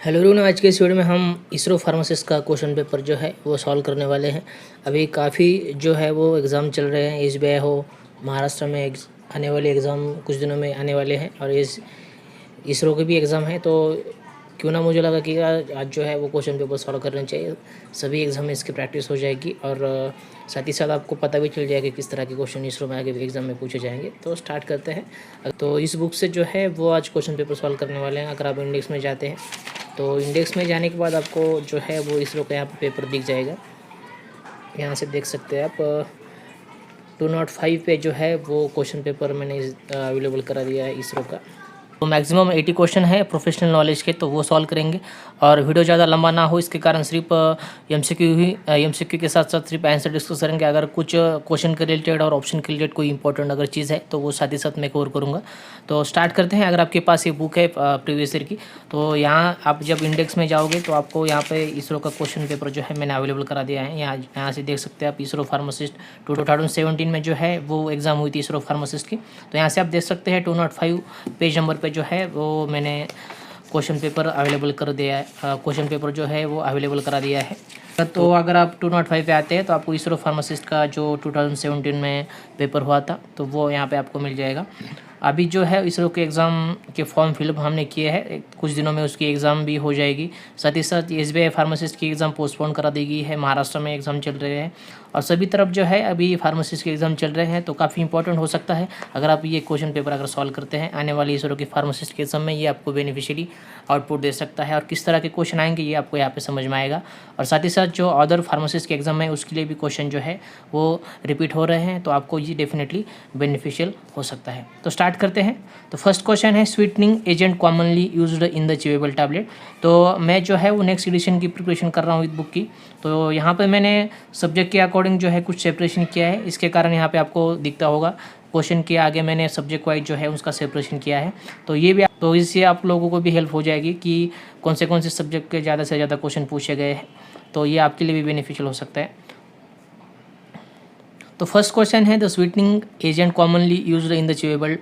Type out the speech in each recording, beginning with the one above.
Hello everyone, आज के इस वीडियो में हम इसरो फार्मासिस्ट का क्वेश्चन पेपर जो है वो सॉल्व करने वाले हैं। अभी काफ़ी जो है वो एग्ज़ाम चल रहे हैं। एसबीआई हो, महाराष्ट्र में आने वाले एग्ज़ाम कुछ दिनों में आने वाले हैं और इसरो के भी एग्ज़ाम है। तो क्यों ना मुझे लगा कि आज जो है वो क्वेश्चन पेपर सॉल्व करना चाहिए। सभी एग्ज़ाम में इसकी प्रैक्टिस हो जाएगी और साथ ही साथ आपको पता भी चल जाएगा कि किस तरह के क्वेश्चन इसरो में आगे एग्ज़ाम में पूछे जाएंगे। तो स्टार्ट करते हैं। तो इस बुक से जो है वो आज क्वेश्चन पेपर सॉल्व करने वाले हैं। अगर आप इंडेक्स में जाते हैं तो इंडेक्स में जाने के बाद आपको जो है वो इसरो का यहाँ पर पेपर दिख जाएगा। यहाँ से देख सकते हैं आप 205 पे जो है वो क्वेश्चन पेपर मैंने अवेलेबल करा दिया है इसरो का। तो मैक्सिमम 80 क्वेश्चन है प्रोफेशनल नॉलेज के, तो वो सॉल्व करेंगे। और वीडियो ज़्यादा लंबा ना हो इसके कारण सिर्फ एमसीक्यू के साथ साथ सिर्फ आंसर डिस्कस करेंगे। अगर कुछ क्वेश्चन के रिलेटेड और ऑप्शन के रिलेटेड कोई इंपॉर्टेंट अगर चीज़ है तो वो साथ ही साथ मैं कवर करूँगा। तो स्टार्ट करते हैं। अगर आपके पास ये बुक है प्रीवियस ईयर की, तो यहाँ आप जब इंडेक्स में जाओगे तो आपको यहाँ पे इसरो का क्वेश्चन पेपर जो है मैंने अवेलेबल करा दिया है। यहाँ से देख सकते हैं आप इसरो फार्मासिस्ट 2017 में जो है वो एग्ज़ाम हुई थी इसरो फार्मासिस्ट की। तो यहाँ से आप देख सकते हैं 205 पेज नंबर पे जो है वो मैंने क्वेश्चन पेपर अवेलेबल कर दिया है। क्वेश्चन पेपर जो है वो अवेलेबल करा दिया है। तो अगर आप 205 पे आते हैं तो आपको इसरो फार्मासिस्ट का जो 2017 में पेपर हुआ था तो वो यहाँ पे आपको मिल जाएगा। अभी जो है इसरो के एग्ज़ाम के फॉर्म फिलअप हमने किए हैं, कुछ दिनों में उसकी एग्ज़ाम भी हो जाएगी। साथ ही साथ एसबीआई फार्मासिस्ट की एग्ज़ाम पोस्टपोन करा दी गई है। महाराष्ट्र में एग्ज़ाम चल रहे हैं और सभी तरफ जो है अभी फार्मासिस्ट के एग्ज़ाम चल रहे हैं। तो काफ़ी इंपॉर्टेंट हो सकता है अगर आप ये क्वेश्चन पेपर अगर सॉल्व करते हैं आने वाली इसरो की फार्मासिस्ट के एग्ज़ाम में। ये आपको बेनिफिशियली आउटपुट दे सकता है और किस तरह के क्वेश्चन आएंगे ये आपको यहाँ पे समझ में आएगा। और साथ ही साथ जो अदर फार्मासिस्ट के एग्ज़ाम है उसके लिए भी क्वेश्चन जो है वो रिपीट हो रहे हैं, तो आपको ये डेफिनेटली बेनिफिशियल हो सकता है। तो स्टार्ट करते हैं। तो फर्स्ट क्वेश्चन है sweetening agent commonly used in the chewable tablet. तो मैं जो है वो नेक्स्ट एडिशन की प्रिपरेशन कर रहा हूँ इस बुक की। तो यहाँ पे मैंने सब्जेक्ट के अकॉर्डिंग जो है कुछ सेपरेशन किया है, इसके कारण यहाँ पे आपको दिखता होगा क्वेश्चन के आगे मैंने सब्जेक्ट वाइज जो है उसका सेपरेशन किया है। तो ये भी तो इससे आप लोगों को भी हेल्प हो जाएगी कि कौन से सब्जेक्ट के ज़्यादा से ज़्यादा क्वेश्चन पूछे गए हैं। तो ये आपके लिए भी बेनिफिशियल हो सकता है। तो फर्स्ट क्वेश्चन है the sweetening agent commonly used in the chewable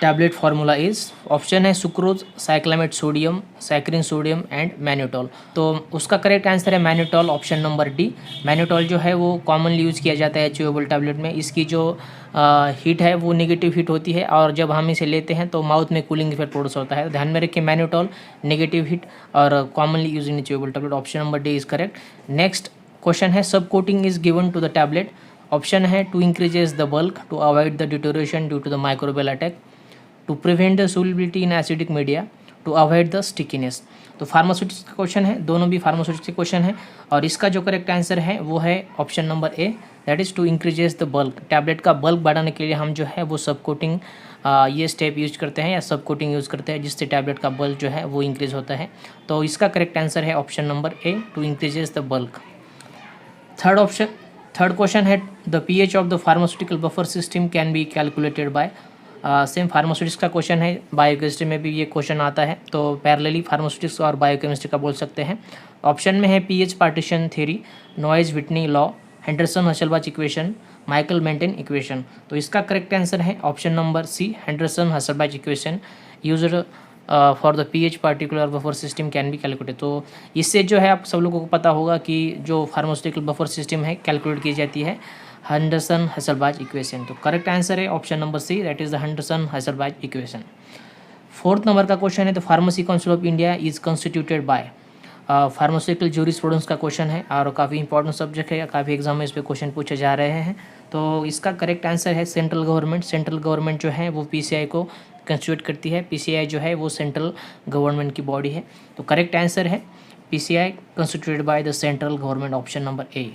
tablet formula is. Option है sucrose, cyclamate sodium, saccharin sodium and mannitol. तो उसका करेक्ट आंसर है mannitol, option number D. Mannitol जो है वो कॉमनली यूज़ किया जाता है च्यूएबल टैबलेट में। इसकी जो हीट है वो नेगेटिव हीट होती है और जब हम इसे लेते हैं तो माउथ में कूलिंग इफेक्ट प्रोड्यूस होता है। ध्यान में रखिए मैन्यूटॉल नेगेटिव हीट और commonly used in chewable tablet, option number D is correct. Next question है sub coating is given to the tablet. Option है to increases the bulk, to avoid the deterioration due to the microbial attack, to prevent the solubility in acidic media, to avoid the stickiness. तो pharmaceutics का question है, दोनों भी pharmaceutics के question है और इसका जो करेक्ट आंसर है वो है option number A, that is to increases the bulk. Tablet का बल्क बढ़ाने के लिए हम जो है वो सब कोटिंग ये स्टेप यूज करते हैं या सब कोटिंग यूज़ करते हैं, जिससे टैबलेट का बल्क जो है वो इंक्रीज होता है। तो इसका करेक्ट आंसर है option number A, to increases the bulk. Third question है the pH of the pharmaceutical buffer system can be calculated by. Same pharmaceutics का क्वेश्चन है, बायोकेमिस्ट्री में भी ये क्वेश्चन आता है। तो पैरेलली फार्मास्यूटिक्स और बायोकेमिस्ट्री का बोल सकते हैं। ऑप्शन में है pH partition theory, Noyes Whitney law, Henderson Hasselbalch equation, Michaelis Menten equation. तो इसका करेक्ट आंसर है option number C, Henderson Hasselbalch equation used for the pH particular buffer system can be calculated. तो इससे जो है आप सब लोगों को पता होगा कि जो फार्मास्यूटिकल बफर सिस्टम है कैलकुलेट की जाती है हेंडरसन हसलबाच इक्वेशन। तो करेक्ट आंसर है option number C, that is the Henderson Hasselbalch equation. Fourth number का क्वेश्चन है the pharmacy council of India is constituted by. Pharmaceutical jurisprudence का question है और काफ़ी इंपॉर्टेंट सब्जेक्ट है, काफ़ी एग्जाम में इस पर क्वेश्चन पूछे जा रहे हैं। तो इसका करेक्ट आंसर है सेंट्रल गवर्नमेंट। सेंट्रल गवर्नमेंट जो है वो पीसीआई को कंस्टिट्यूट करती है। पीसीआई जो है वो सेंट्रल गवर्नमेंट की बॉडी है। तो करेक्ट आंसर है PCI constituted by the central government, option number A.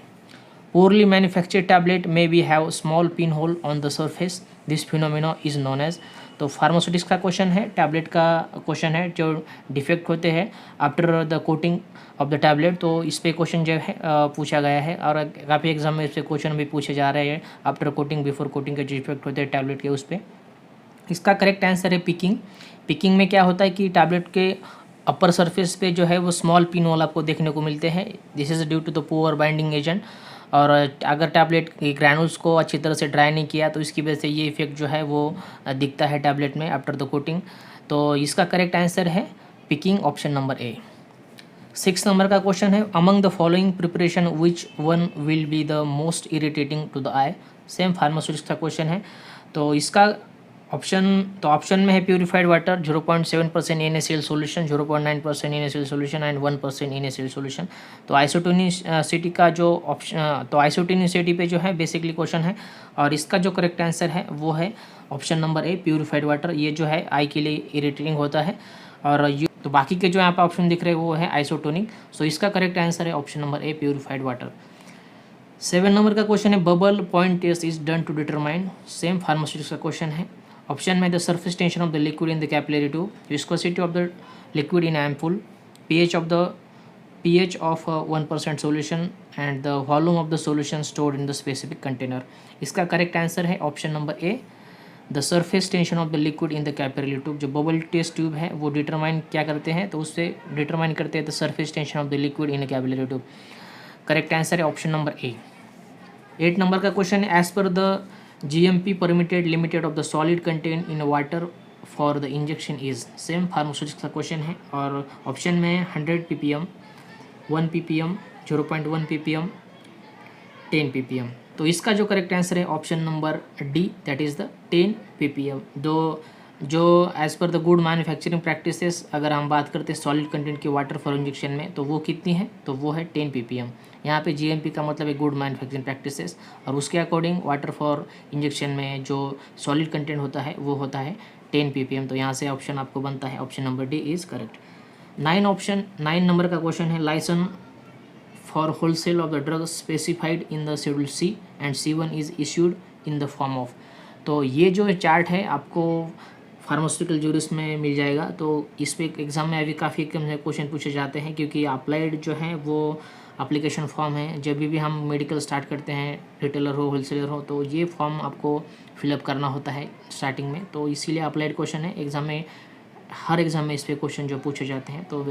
Poorly manufactured tablet may be have small pinhole on the surface. This phenomena is known as। तो pharmaceutics का question है, tablet का question है जो defect होते हैं after the coating of the tablet. तो इस पे क्वेश्चन जो है पूछा गया है और काफ़ी एग्जाम में इस पे क्वेश्चन भी पूछे जा रहे हैं आफ्टर कोटिंग बिफोर कोटिंग के जो डिफेक्ट होते हैं टैबलेट के उस पर। इसका करेक्ट आंसर है पिकिंग। पिकिंग में क्या होता है कि टैबलेट के अपर सरफेस पे जो है वो स्मॉल पिन होल आपको देखने को मिलते हैं। This is due to the poor binding agent. और अगर टैबलेट के ग्रैनुल्स को अच्छी तरह से ड्राई नहीं किया तो इसकी वजह से ये इफेक्ट जो है वो दिखता है टैबलेट में आफ्टर द कोटिंग। तो इसका करेक्ट आंसर है picking option number A. 6 number का क्वेश्चन है among the following preparation which one will be the most irritating to the eye. Same pharmaceutics का क्वेश्चन है। तो इसका ऑप्शन में है purified water 0.7% NaCl solution, 0.9% NaCl solution and 1% NaCl solution. तो isotonicity का जो ऑप्शन, तो आइसोटोनिसिटी पे जो है बेसिकली क्वेश्चन है, और इसका जो करेक्ट आंसर है वो है option number A purified water. ये जो है आई के लिए इरिटेटिंग होता है, और ये तो बाकी के जो यहाँ पे ऑप्शन दिख रहे हैं वो है आइसोटोनिक। सो इसका करेक्ट आंसर है option number A purified water. 7 number का क्वेश्चन है bubble point test is done to determine. Same pharmaceutics का क्वेश्चन है। ऑप्शन में the surface tension of the liquid in the capillary tube, viscosity of the liquid in ampoule, pH of 1% solution and the volume of the solution stored in the specific container। इसका correct answer है option number A the surface tension of the liquid in the capillary tube. जो bubble test tube है वो determine क्या करते हैं, तो उससे डिटरमाइन करते हैं the surface tension of the liquid in the capillary tube. Correct answer है ऑप्शन नंबर ए। 8 नंबर का क्वेश्चन है as per the GMP permitted limited of the solid content in water for the injection is. Same pharmaceutics का question है, और option में 100 ppm, 1 ppm, 0.1 ppm, 10 ppm। तो इसका जो करेक्ट आंसर है option number D, that is the 10 ppm। जो as per the good manufacturing practices अगर हम बात करते हैं सॉलिड कंटेंट की वाटर फॉर इंजेक्शन में, तो वो कितनी है, तो वो है 10 ppm। यहाँ पे GMP का मतलब है गुड मैन्युफैक्चरिंग प्रैक्टिसेस, और उसके अकॉर्डिंग वाटर फॉर इंजेक्शन में जो सॉलिड कंटेंट होता है वो होता है 10 ppm। तो यहाँ से ऑप्शन आपको बनता है option number D is correct. 9 number का क्वेश्चन है license for wholesale of the drug specified in the schedule C and C1 is issued in the form of. तो ये जो चार्ट है आपको फार्मास्यूटिकल जूरिस में मिल जाएगा। तो इस पे एग्ज़ाम में अभी काफ़ी कम क्वेश्चन पूछे जाते हैं, क्योंकि अप्लाइड जो है वो एप्लीकेशन फॉर्म है। जब भी हम मेडिकल स्टार्ट करते हैं, रिटेलर हो होलसेलर हो, तो ये फॉर्म आपको फिलअप करना होता है स्टार्टिंग में। तो इसीलिए अप्लाइड क्वेश्चन है, एग्ज़ाम में हर एग्ज़ाम में इस पे क्वेश्चन जो पूछे जाते हैं। तो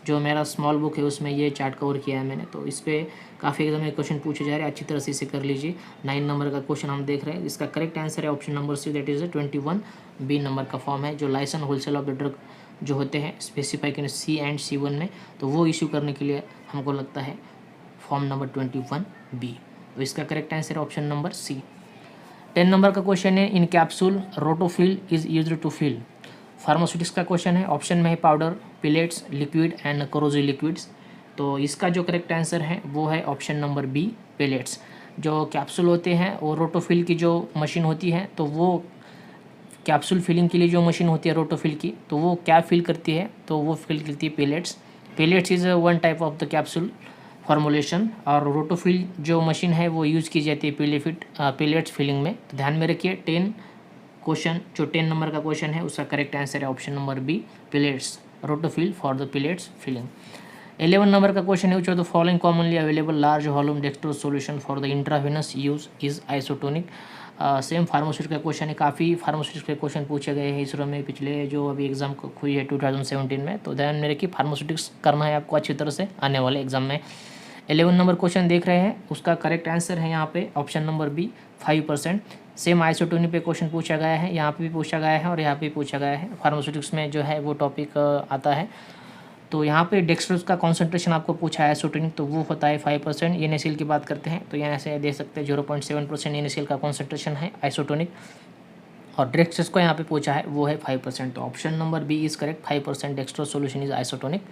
जो मेरा स्मॉल बुक है उसमें ये चार्ट कवर किया है मैंने, तो इस पर काफ़ी एग्जाम में क्वेश्चन पूछे जा रहे हैं, अच्छी तरह से इसे कर लीजिए। 9 नंबर का क्वेश्चन हम देख रहे हैं, इसका करेक्ट आंसर है option number C, that is 21B number का फॉर्म है। जो license wholesale of the drug जो होते हैं specified in C and C1 में, तो वो इशू करने के लिए हमको लगता है फॉर्म नंबर 21B। तो इसका करेक्ट आंसर है ऑप्शन नंबर सी। 10 नंबर का क्वेश्चन है in capsule rotofil is used to fill. Pharmaceutics का क्वेश्चन है। ऑप्शन में है powder, pellets, liquid and corrosive liquids. तो इसका जो करेक्ट आंसर है वो है ऑप्शन नंबर बी पिलेट्स। जो कैप्सूल होते हैं वो रोटोफिल की जो मशीन होती है, तो वो कैप्सूल फिलिंग के लिए जो मशीन होती है रोटोफिल की, तो वो क्या फिल करती है, तो वो फिल करती है pellets. Pellets is one type of the capsule formulation, और रोटोफिल जो मशीन है वो यूज़ की जाती है पिलेट्स फिलिंग में। तो ध्यान में रखिए 10 नंबर का क्वेश्चन है उसका करेक्ट आंसर है option number B pellets, rotofil for the pellets filling. 11 number का क्वेश्चन है, which of the following commonly available large volume dextrose solution for the intravenous use is isotonic. Same pharmaceutics का question है। काफ़ी pharmaceutics के question पूछे गए हैं इसरो में पिछले जो अभी एग्जाम हुई है 2017 में। तो ध्यान में रखिए फार्मास्यूटिक्स करना है आपको अच्छी तरह से आने वाले एग्जाम में। 11 नंबर क्वेश्चन देख रहे हैं, उसका करेक्ट आंसर है यहाँ पे option number B 5%। Same isotonic पे क्वेश्चन पूछा गया है, यहाँ पे भी पूछा गया है और यहाँ पे भी पूछा गया है। फार्मास्यूटिक्स में जो है वो टॉपिक आता है। तो यहाँ पे डेक्सट्रोज का कॉन्सेंट्रेशन आपको पूछा है आइसोटोनिक, तो वो होता है 5%। NaCl की बात करते हैं तो यहाँ से दे सकते हैं 0.7% NaCl का कॉन्सेंट्रेशन है आइसोटोनिक, और डेक्सट्रोज को यहाँ पे पूछा है वो है 5%। तो option number B is correct, 5% dextrose solution is isotonic.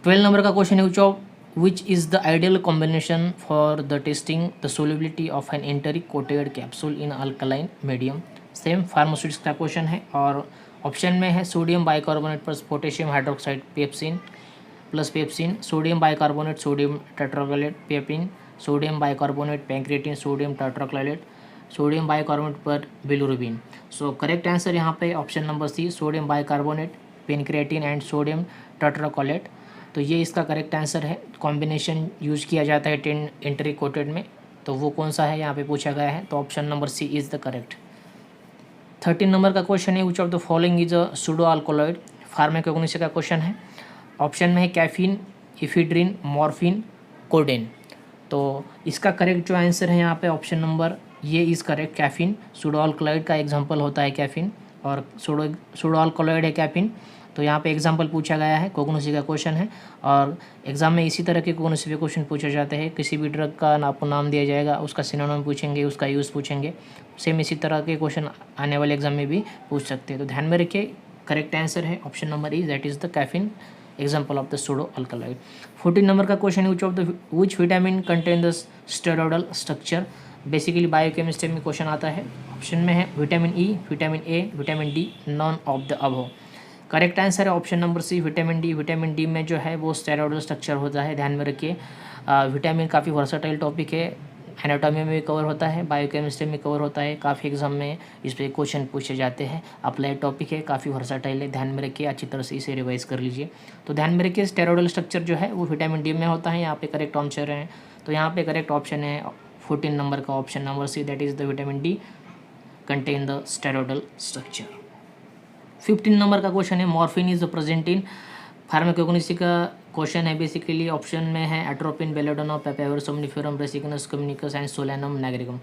12 number का क्वेश्चन है, which is the ideal combination for the testing the solubility of an enteric coated capsule in alkaline medium। Same pharmaceutics का question है, और option में है sodium bicarbonate plus potassium hydroxide pepsin plus pepsin, sodium bicarbonate sodium tetrachloride pepsin, sodium bicarbonate pancreatin sodium tetrachloride, sodium bicarbonate पर bilirubin. So correct answer यहाँ पे option number C, sodium bicarbonate, pancreatin and sodium tetrachloride. तो ये इसका correct answer है। Combination use किया जाता है 10 एंटरी कोटेड में, तो वो कौन सा है यहाँ पे पूछा गया है, तो option number C is the correct. 13 number का क्वेश्चन है, which of the following is a pseudo alkaloid. Pharmacognosy का क्वेश्चन है। ऑप्शन में है कैफीन, इफिड्रिन, मॉर्फिन, कोडेन। तो इसका करेक्ट जो आंसर है यहाँ पे ऑप्शन नंबर ये is correct, caffeine. Pseudo alkaloid का एग्जाम्पल होता है कैफीन, और सूडो अल्कोलॉइड है कैफीन। तो यहाँ पे एग्जाम्पल पूछा गया है, कोगनोसी का क्वेश्चन है। और एग्जाम में इसी तरह के कोगनोसी पे क्वेश्चन पूछे जाते हैं। किसी भी ड्रग का आपको नाम दिया जाएगा, उसका सिनोनिम पूछेंगे, उसका यूज़ पूछेंगे। सेम इसी तरह के क्वेश्चन आने वाले एग्जाम में भी पूछ सकते हैं। तो ध्यान में रखिए, करेक्ट आंसर है option number E, that is the caffeine, example of the pseudo alkaloid. 14 number का क्वेश्चन है, which vitamin contain the steroidal structure. Basically biochemistry में क्वेश्चन आता है। ऑप्शन में है vitamin E, vitamin A, vitamin D, none of the above. Correct answer है option number C, vitamin D. Vitamin D में जो है वो स्टेरॉइडल स्ट्रक्चर होता है। ध्यान में रखिए, विटामिन काफ़ी वर्सटाइल टॉपिक है, एनाटॉमी में भी कवर होता है, बायोकेमिस्ट्री में कवर होता है, काफ़ी एग्जाम में इस पर क्वेश्चन पूछे जाते हैं। अप्लाइड टॉपिक है, काफ़ी वर्सटाइल है, ध्यान में रखिए, अच्छी तरह से इसे रिवाइज कर लीजिए। तो ध्यान में रखिए, स्टेरॉइडल स्ट्रक्चर जो है वो विटामिन डी में होता है। यहाँ पे करेक्ट आंसर है, तो यहाँ पे करेक्ट ऑप्शन है 14 नंबर का, option number C, that is the vitamin D contain the steroidal structure. 15 number का क्वेश्चन है, morphine is present in pharmacognosy का क्वेश्चन है। बेसिकली ऑप्शन में है atropine, belladonna, papaver, somniferum, ricinus, communis and solanum nigricum.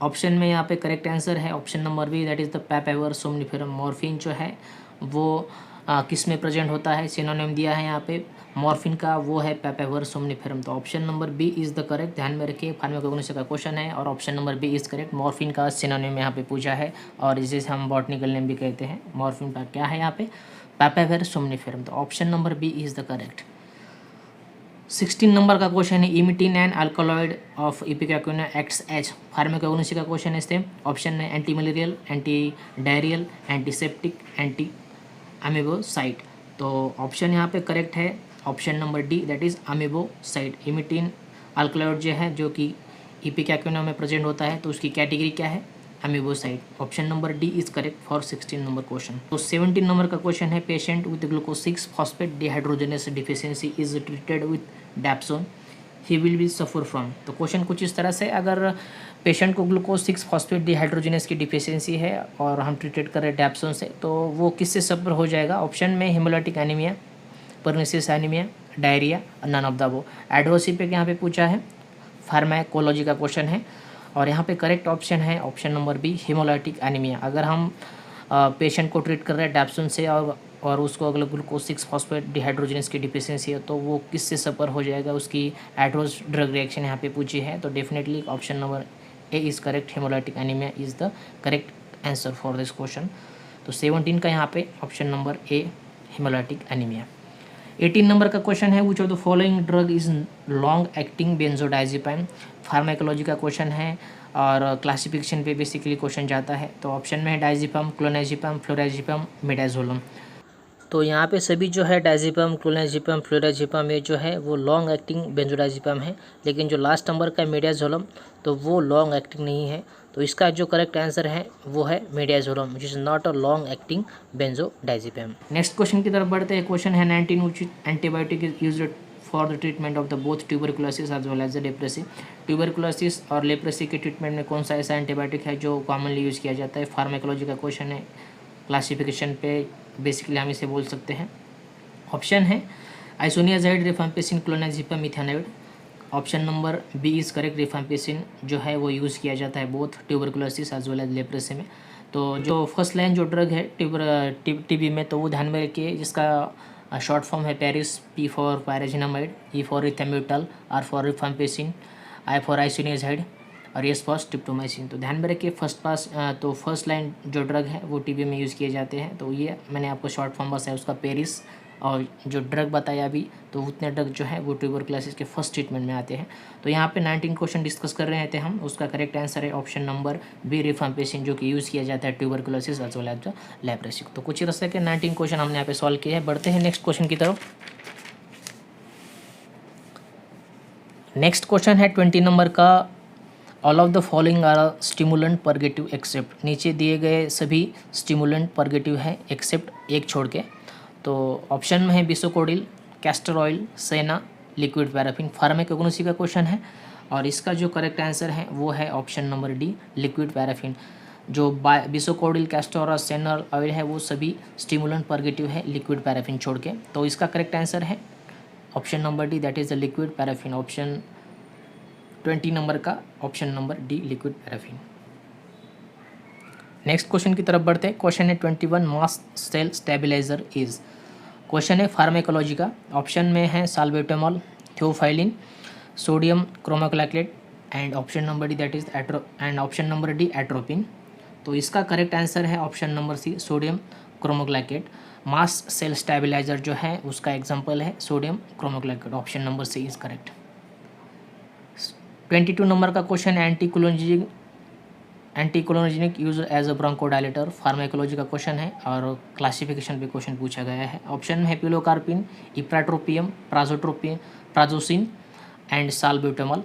Option में यहाँ पे correct answer है option number B, that is the papaver somniferum. Morphine जो है वो किस में प्रेजेंट होता है, सिनोनिम दिया है यहाँ पे मॉर्फिन का, वो है पेपावर सोमनिफेरम। तो option number B is the correct. ध्यान में रखिए, फार्माकोग्नोसी का क्वेश्चन है और option number B is correct. Morphine का सिनोनिम यहाँ पे पूछा है और इसे हम बॉटनिकल नेम भी कहते हैं। मॉर्फिन का क्या है यहाँ पे, पेपावर सोमनिफेरम। तो option number B is the correct. 16 number का क्वेश्चन है, emetine and alkaloid of ipecacuanha acts as. Pharmacognosy का क्वेश्चन है इससे। ऑप्शन है anti malarial, anti diarrhoeal, antiseptic, anti amoebicide. तो ऑप्शन यहाँ पे करेक्ट है option number D, that is amoebicide. Emetine alkaloid जो है जो कि इपिकाक्विना में प्रेजेंट होता है, तो उसकी कैटेगरी क्या है, amoebicide. Option number D is correct for 16 number question. तो 17 नंबर का क्वेश्चन है, patient with glucose 6 phosphate dehydrogenase deficiency is treated with dapsone, he will be suffer from. तो क्वेश्चन कुछ इस तरह से, अगर पेशेंट को ग्लूकोज 6 फॉस्फेट डिहाइड्रोजनेस की डिफिशियंसी है और हम ट्रीटेड कर रहे हैं डैप्सोन से, तो वो किससे सफर हो जाएगा। ऑप्शन में haemolytic anaemia, pernicious anaemia, diarrhoea, none of the above. Adverse effect यहाँ पे पूछा है, फार्माकोलॉजी का क्वेश्चन है और यहाँ पे करेक्ट ऑप्शन है option number B, haemolytic anaemia. अगर हम पेशेंट को ट्रीट कर रहे हैं डैप्सोन से और उसको अगर ग्लूकोज 6 फॉस्फेट डिहाइड्रोजनेस की डिफिशियंसी है, तो वो किससे सफ़र हो जाएगा, उसकी एडवर्स ड्रग रिएक्शन यहाँ पे पूछी है। तो definitely option number A is correct, haemolytic anaemia is the correct answer for this question. तो 17 का यहाँ पे ऑप्शन नंबर ए, हेमोलाइटिक एनीमिया। 18 नंबर का क्वेश्चन है, which of the following drug is long acting benzodiazepine. Pharmacology का question है और classification पे बेसिकली क्वेश्चन जाता है। तो ऑप्शन में है डाइजिपम, क्लोनाजिपम, फ्लोराजिपम, मिडाजोलम। तो यहाँ पे सभी जो है डाइजिपम, क्लोनाजिपम, फ्लोराजिपम, ये जो है वो लॉन्ग एक्टिंग बेंजोडाइजिपम है। लेकिन जो लास्ट नंबर का मिडाजोलम, तो वो लॉन्ग एक्टिंग नहीं है। तो इसका जो करेक्ट आंसर है वो है midazolam, which is not a long acting benzodiazepine. Next question की तरफ बढ़ते हैं। क्वेश्चन है 19, which antibiotic is used for the treatment of the both tuberculosis as well as the leprosy. Tuberculosis और लेप्रेसी के ट्रीटमेंट में कौन सा ऐसा एंटीबायोटिक है जो कॉमनली यूज़ किया जाता है। फार्माकोलॉजी का क्वेश्चन है, क्लासिफिकेशन पे बेसिकली हम इसे बोल सकते हैं। ऑप्शन है isoniazid, rifampicin, clonazepam, methanide. Option number B is correct, rifampicin जो है वो यूज़ किया जाता है both tuberculosis as well as leprosy में। तो जो फर्स्ट लाइन जो ड्रग है टीबी में, तो वो ध्यान में रखिए, जिसका शॉर्ट फॉर्म है Paris, P for pyrazinamide, E for ethambutol, R for rifampicin, I for isoniazid और एस फॉर स्ट्रिप्टोमाइसिन। तो ध्यान में रखिए, फर्स्ट लाइन जो ड्रग है वो टीबी में यूज़ किए जाते हैं। तो ये मैंने आपको शॉर्ट फॉर्म बताया उसका पेरिस, और जो ड्रग बताया अभी, तो उतने ड्रग जो है वो ट्यूबरकुलोसिस के फर्स्ट ट्रीटमेंट में आते हैं। तो यहाँ पे 19 क्वेश्चन डिस्कस कर रहे थे हम, उसका करेक्ट आंसर है ऑप्शन नंबर बी, रिफाम्पिसिन, जो कि यूज़ किया जाता है tuberculosis as well as leprosy. तो कुछ इस तरह के 19 क्वेश्चन हमने यहाँ पे सॉल्व किए हैं। बढ़ते हैं नेक्स्ट क्वेश्चन की तरफ। नेक्स्ट क्वेश्चन है 20 नंबर का, all of the following are stimulant purgative except. नीचे दिए गए सभी स्टिमुलेंट परगेटिव है एक्सेप्ट एक छोड़ के। तो ऑप्शन में है bisacodyl, castor oil, senna, liquid paraffin. Pharmacognosy का क्वेश्चन है और इसका जो करेक्ट आंसर है वो है option number D, liquid paraffin. जो बिसोकोडिल, कैस्टर और सेना ऑयल है वो सभी स्टिमुलेंट परगेटिव है लिक्विड पैराफिन छोड़ के। तो इसका करेक्ट आंसर है option number D, that is the liquid paraffin. Option 20 number का option number D, liquid paraffin. Next question की तरफ बढ़ते हैं। क्वेश्चन है 21 mast cell stabiliser is. Question है फार्माकोलॉजी का। ऑप्शन में है salbutamol, theophylline, sodium cromoglycate and option number D that is option number D atropine. तो इसका करेक्ट आंसर है option number C, sodium cromoglycate. Mast cell stabiliser जो है उसका एग्जांपल है sodium cromoglycate. Option number C is correct. 22 number का question है anticholinergic use as a bronchodilator. Pharmacology का क्वेश्चन है और क्लासिफिकेशन पे क्वेश्चन पूछा गया है। ऑप्शन में है pilocarpine, ipratropium, prazosin and salbutamol.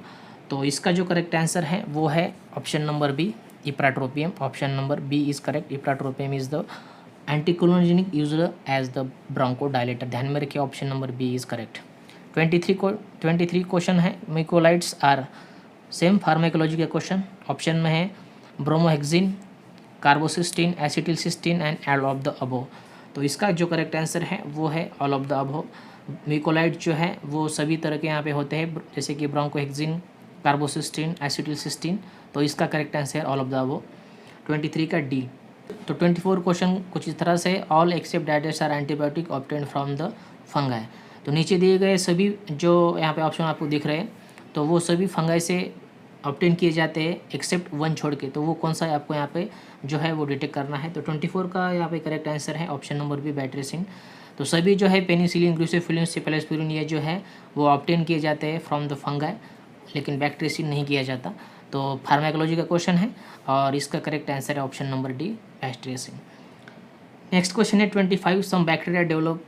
तो इसका जो करेक्ट आंसर है वो है option number B, ipratropium. Option number B is correct. Ipratropium is the anticholinergic use as the bronchodilator. ध्यान में रखिए, option number B is correct. 23 question है मिकोलाइट्स आर। सेम फार्माकोलॉजी के क्वेश्चन। ऑप्शन में है bromhexine, carbocisteine, acetylcysteine and all of the above. तो इसका जो करेक्ट आंसर है वो है all of the above. Mucolytic जो है वो सभी तरह के यहाँ पे होते हैं, जैसे कि ब्रोंकोहेक्सिन, कार्बोसिस्टीन, एसिटिलसिस्टीन। तो इसका correct answer all of the above 23 का डी। तो 24 क्वेश्चन कुछ इस तरह से, all except digest are antibiotic obtain from the fungi. तो नीचे दिए गए सभी जो यहाँ पे ऑप्शन आपको दिख रहे हैं तो वो सभी फंगाई से ऑब्टेन किए जाते हैं एक्सेप्ट वन छोड़ के। तो वो कौन सा है आपको यहाँ पे जो है वो डिटेक्ट करना है। तो 24 का यहाँ पे करेक्ट आंसर है ऑप्शन नंबर बी, बैट्रेसिन। तो सभी जो है पेनिसिलिन, ग्लूसिफिलिन, सिफेलोस्पुरिन ये जो है वो ऑब्टेन किए जाते हैं फ्रॉम द फंगाई, लेकिन बैक्ट्रेसिन नहीं किया जाता। तो फार्माकोलॉजी का क्वेश्चन है और इसका करेक्ट आंसर है option number D, bacitracin. Next question है 25 some bacteria develop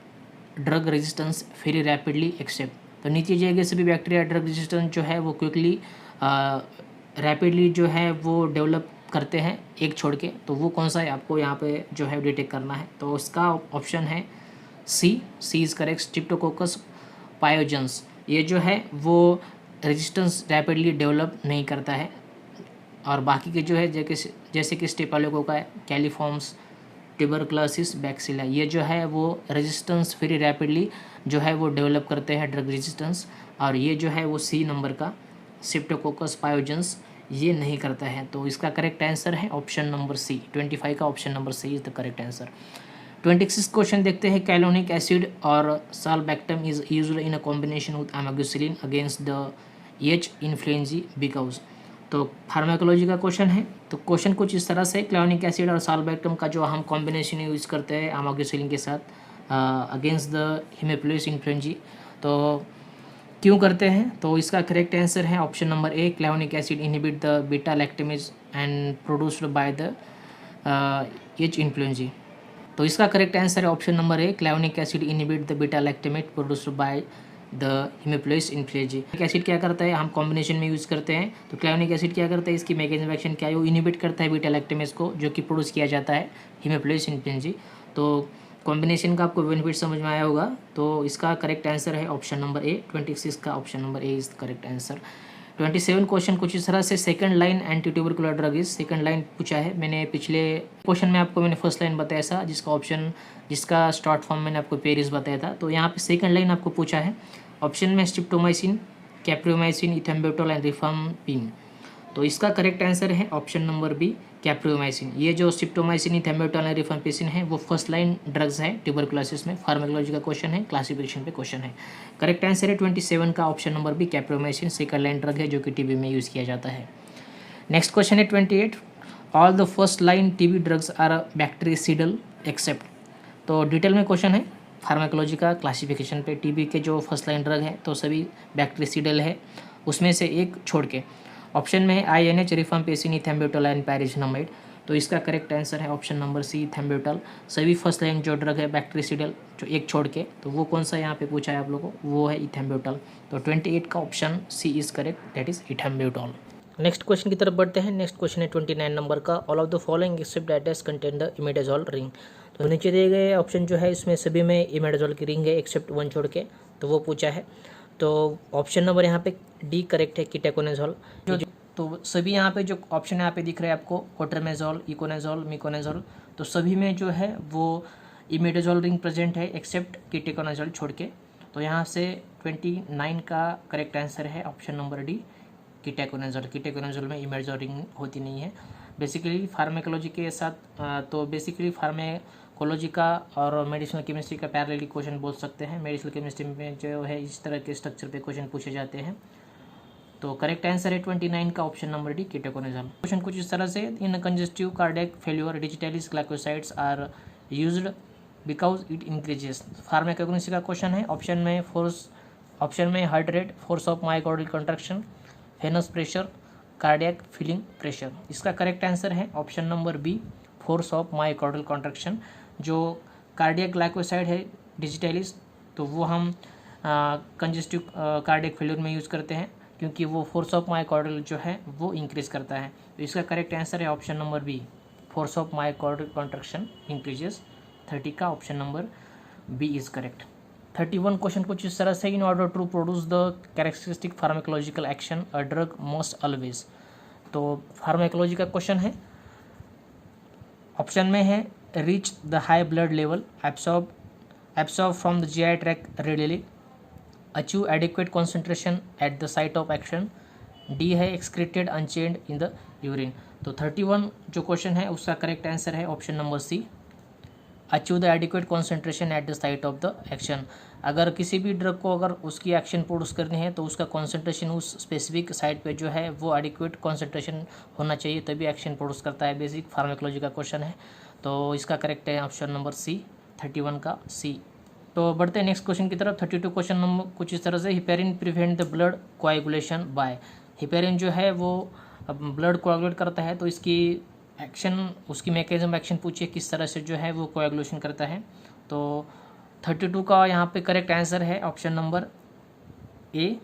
drug resistance very rapidly except. तो नीचे दिए गए सभी बैक्टीरिया ड्रग रेजिस्टेंस जो है वो क्विकली रैपिडली जो है वो डेवलप करते हैं एक छोड़ के। तो वो कौन सा है आपको यहाँ पे जो है डिटेक्ट करना है। तो उसका ऑप्शन है सी इज करेक्ट, स्ट्रिप्टोकोकस पायोजेंस। ये जो है वो रेजिस्टेंस रैपिडली डेवलप नहीं करता है, और बाकी के जो है जैसे कि स्टेफिलोकोका, कैलिफॉर्म्स, ट्यूबरक्लोसिस, बैक्सीला, ये जो है वो रेजिस्टेंस वेरी रैपिडली जो है वो डेवलप करते हैं ड्रग रेजिस्टेंस। और ये जो है वो सी नंबर का स्ट्रेप्टोकोकस पायोजेंस ये नहीं करता है। तो इसका करेक्ट आंसर है ऑप्शन नंबर सी। 25 का option number C is the correct answer. 26 question देखते हैं। कैलोनिक एसिड और sulbactam is used in a combination with amoxicillin against the H influenzae because. तो फार्माकोलॉजी का क्वेश्चन है। तो क्वेश्चन कुछ इस तरह से, क्लोनिक एसिड और साल्बैक्टम का जो हम कॉम्बिनेशन यूज़ करते हैं एमोक्सिसिलिन के साथ अगेंस्ट द हेमोफिलस इन्फ्लुएंजा, तो क्यों करते हैं। तो इसका करेक्ट आंसर है option number A, clonic acid inhibit the beta lactamase and produced by the H influenza. तो इसका करेक्ट आंसर है option number A, clonic acid inhibit the beta lactamase produced by the Haemophilus influenza. Acid क्या करता है, हम combination में use करते हैं। तो क्लोनिक एसिड क्या करता है, इसकी मैकेनिज्म एक्शन क्या है, वो इनहिबिट करता है बीटा लैक्टेमेज को, जो कि प्रोड्यूस किया जाता है हेमोफिलस इन्फ्लुएंजा। तो कॉम्बिनेशन का आपको बेनिफिट समझ में आया होगा। तो इसका करेक्ट आंसर है ऑप्शन नंबर ए। 26 का option number A is the correct answer. 27 question कुछ इस तरह से, second line anti tubercular drug is. Second line पूछा है, मैंने पिछले क्वेश्चन में आपको मैंने फर्स्ट लाइन बताया था, जिसका शॉर्ट फॉर्म मैंने आपको पेरिस बताया था। तो यहाँ पे सेकंड लाइन आपको पूछा है। ऑप्शन में streptomycin, capreomycin, ethambutol and rifampin. तो इसका करेक्ट आंसर है ऑप्शन नंबर बी, कैप्रियोमाइसिन। ये जो स्ट्रिप्टोमाइसिन, इथेम्ब्यूटोल एंड रिफाम्पिसिन है वो फर्स्ट लाइन ड्रग्स है ट्यूबरकुलोसिस में। फार्माकोलॉजी का क्वेश्चन है, क्लासिफिकेशन पे क्वेश्चन है। करेक्ट आंसर है 27 का option number B, capreomycin. Second line drug है जो कि टीबी में यूज़ किया जाता है। नेक्स्ट क्वेश्चन है 28 all the first line TB drugs are bactericidal except. तो डिटेल में क्वेश्चन है फार्माकोलॉजी का, क्लासिफिकेशन पे। टीबी के जो फर्स्ट लाइन ड्रग है तो सभी बैक्टीरिसिडल है, उसमें से एक छोड़ के। ऑप्शन में है INH, रिफाम्पिसिन, इथेम्ब्यूटोल एंड पायरिजोनामाइड। तो इसका करेक्ट आंसर है ऑप्शन नंबर सी, इथेम्ब्यूटोल। सभी फर्स्ट लाइन जो ड्रग है बैक्टीरिसिडल, जो एक छोड़ के, तो वो कौन सा यहाँ पे पूछा है आप लोगों को, वो है इथेम्ब्यूटोल। तो 28 का option C is correct, that is ethambutol. Next question की तरफ बढ़ते हैं। नेक्स्ट क्वेश्चन है 29 नंबर का, all of the following except that does contain the imidazole ring. तो नीचे दिए गए ऑप्शन जो है इसमें सभी में इमिडाजोल की रिंग है एक्सेप्ट वन छोड़ के, तो वो पूछा है। तो ऑप्शन नंबर यहाँ पे डी करेक्ट है, कीटाकोनाजोल। तो सभी यहाँ पे जो ऑप्शन यहाँ पे दिख रहे हैं आपको, कोट्रामेजोल, इकोनाजोल, मिकोनाजोल, तो सभी में जो है वो इमिडाजोल रिंग प्रेजेंट है एक्सेप्ट कीटाकोनाजोल छोड़ के। तो यहाँ से 29 का करेक्ट आंसर है option number D, ketoconazole. Ketoconazole में इमिडाजोल रिंग होती नहीं है। बेसिकली फार्मेकोलॉजी के साथ तो बेसिकली फार्मेकोलॉजी का और मेडिसिनल केमिस्ट्री का पैरेलली क्वेश्चन बोल सकते हैं। मेडिसिनल केमिस्ट्री में जो है इस तरह के स्ट्रक्चर पे क्वेश्चन पूछे जाते हैं। तो करेक्ट आंसर है 29 का option number D, ketoconazole. Question कुछ इस तरह से, in congestive cardiac failure digitalis glycosides are used because it increases. Pharmacognosy का क्वेश्चन है। ऑप्शन में heart rate, force of myocardial contraction, venous pressure, cardiac filling pressure. इसका करेक्ट आंसर है option number B, force of myocardial contraction. जो cardiac glycoside है digitalis, तो वो हम कंजेस्टिव कार्डियक फेल्यूर में यूज़ करते हैं क्योंकि वो फोर्स ऑफ मायोकार्डियल जो है वो इंक्रीज करता है। तो इसका करेक्ट आंसर है option number B, force of myocardial contraction increases. 30 का option number B is correct. 31 question कुछ इस तरह से, in order to produce the characteristic pharmacological action a drug must always. तो फार्माकोलॉजी का क्वेश्चन है। ऑप्शन में है reach the high blood level, absorb from the GI tract readily, achieve adequate concentration at the site of action, D है excreted Unchained in the urine. तो 31 जो question है उसका करेक्ट आंसर है option number C, achieve the adequate concentration at the site of the action. अगर किसी भी drug को अगर उसकी एक्शन प्रोड्यूस करनी है तो उसका कॉन्सेंट्रेशन उस स्पेसिफिक साइट पे जो है वो एडिक्वेट कॉन्सेंट्रेशन होना चाहिए, तभी एक्शन प्रोड्यूस करता है। बेसिक फार्माकोलॉजी का क्वेश्चन है, तो इसका करेक्ट है ऑप्शन नंबर सी, 31 का सी। तो बढ़ते हैं नेक्स्ट क्वेश्चन की तरफ। 32 क्वेश्चन नंबर कुछ इस तरह से, heparin prevent the blood coagulation by. Heparin जो है वो ब्लड कोएगुलेट करता है, तो इसकी एक्शन, उसकी मैकेनिज्म एक्शन पूछिए किस तरह से जो है वो कोएगुलेशन करता है। तो 32 का यहाँ पे करेक्ट आंसर है option number A,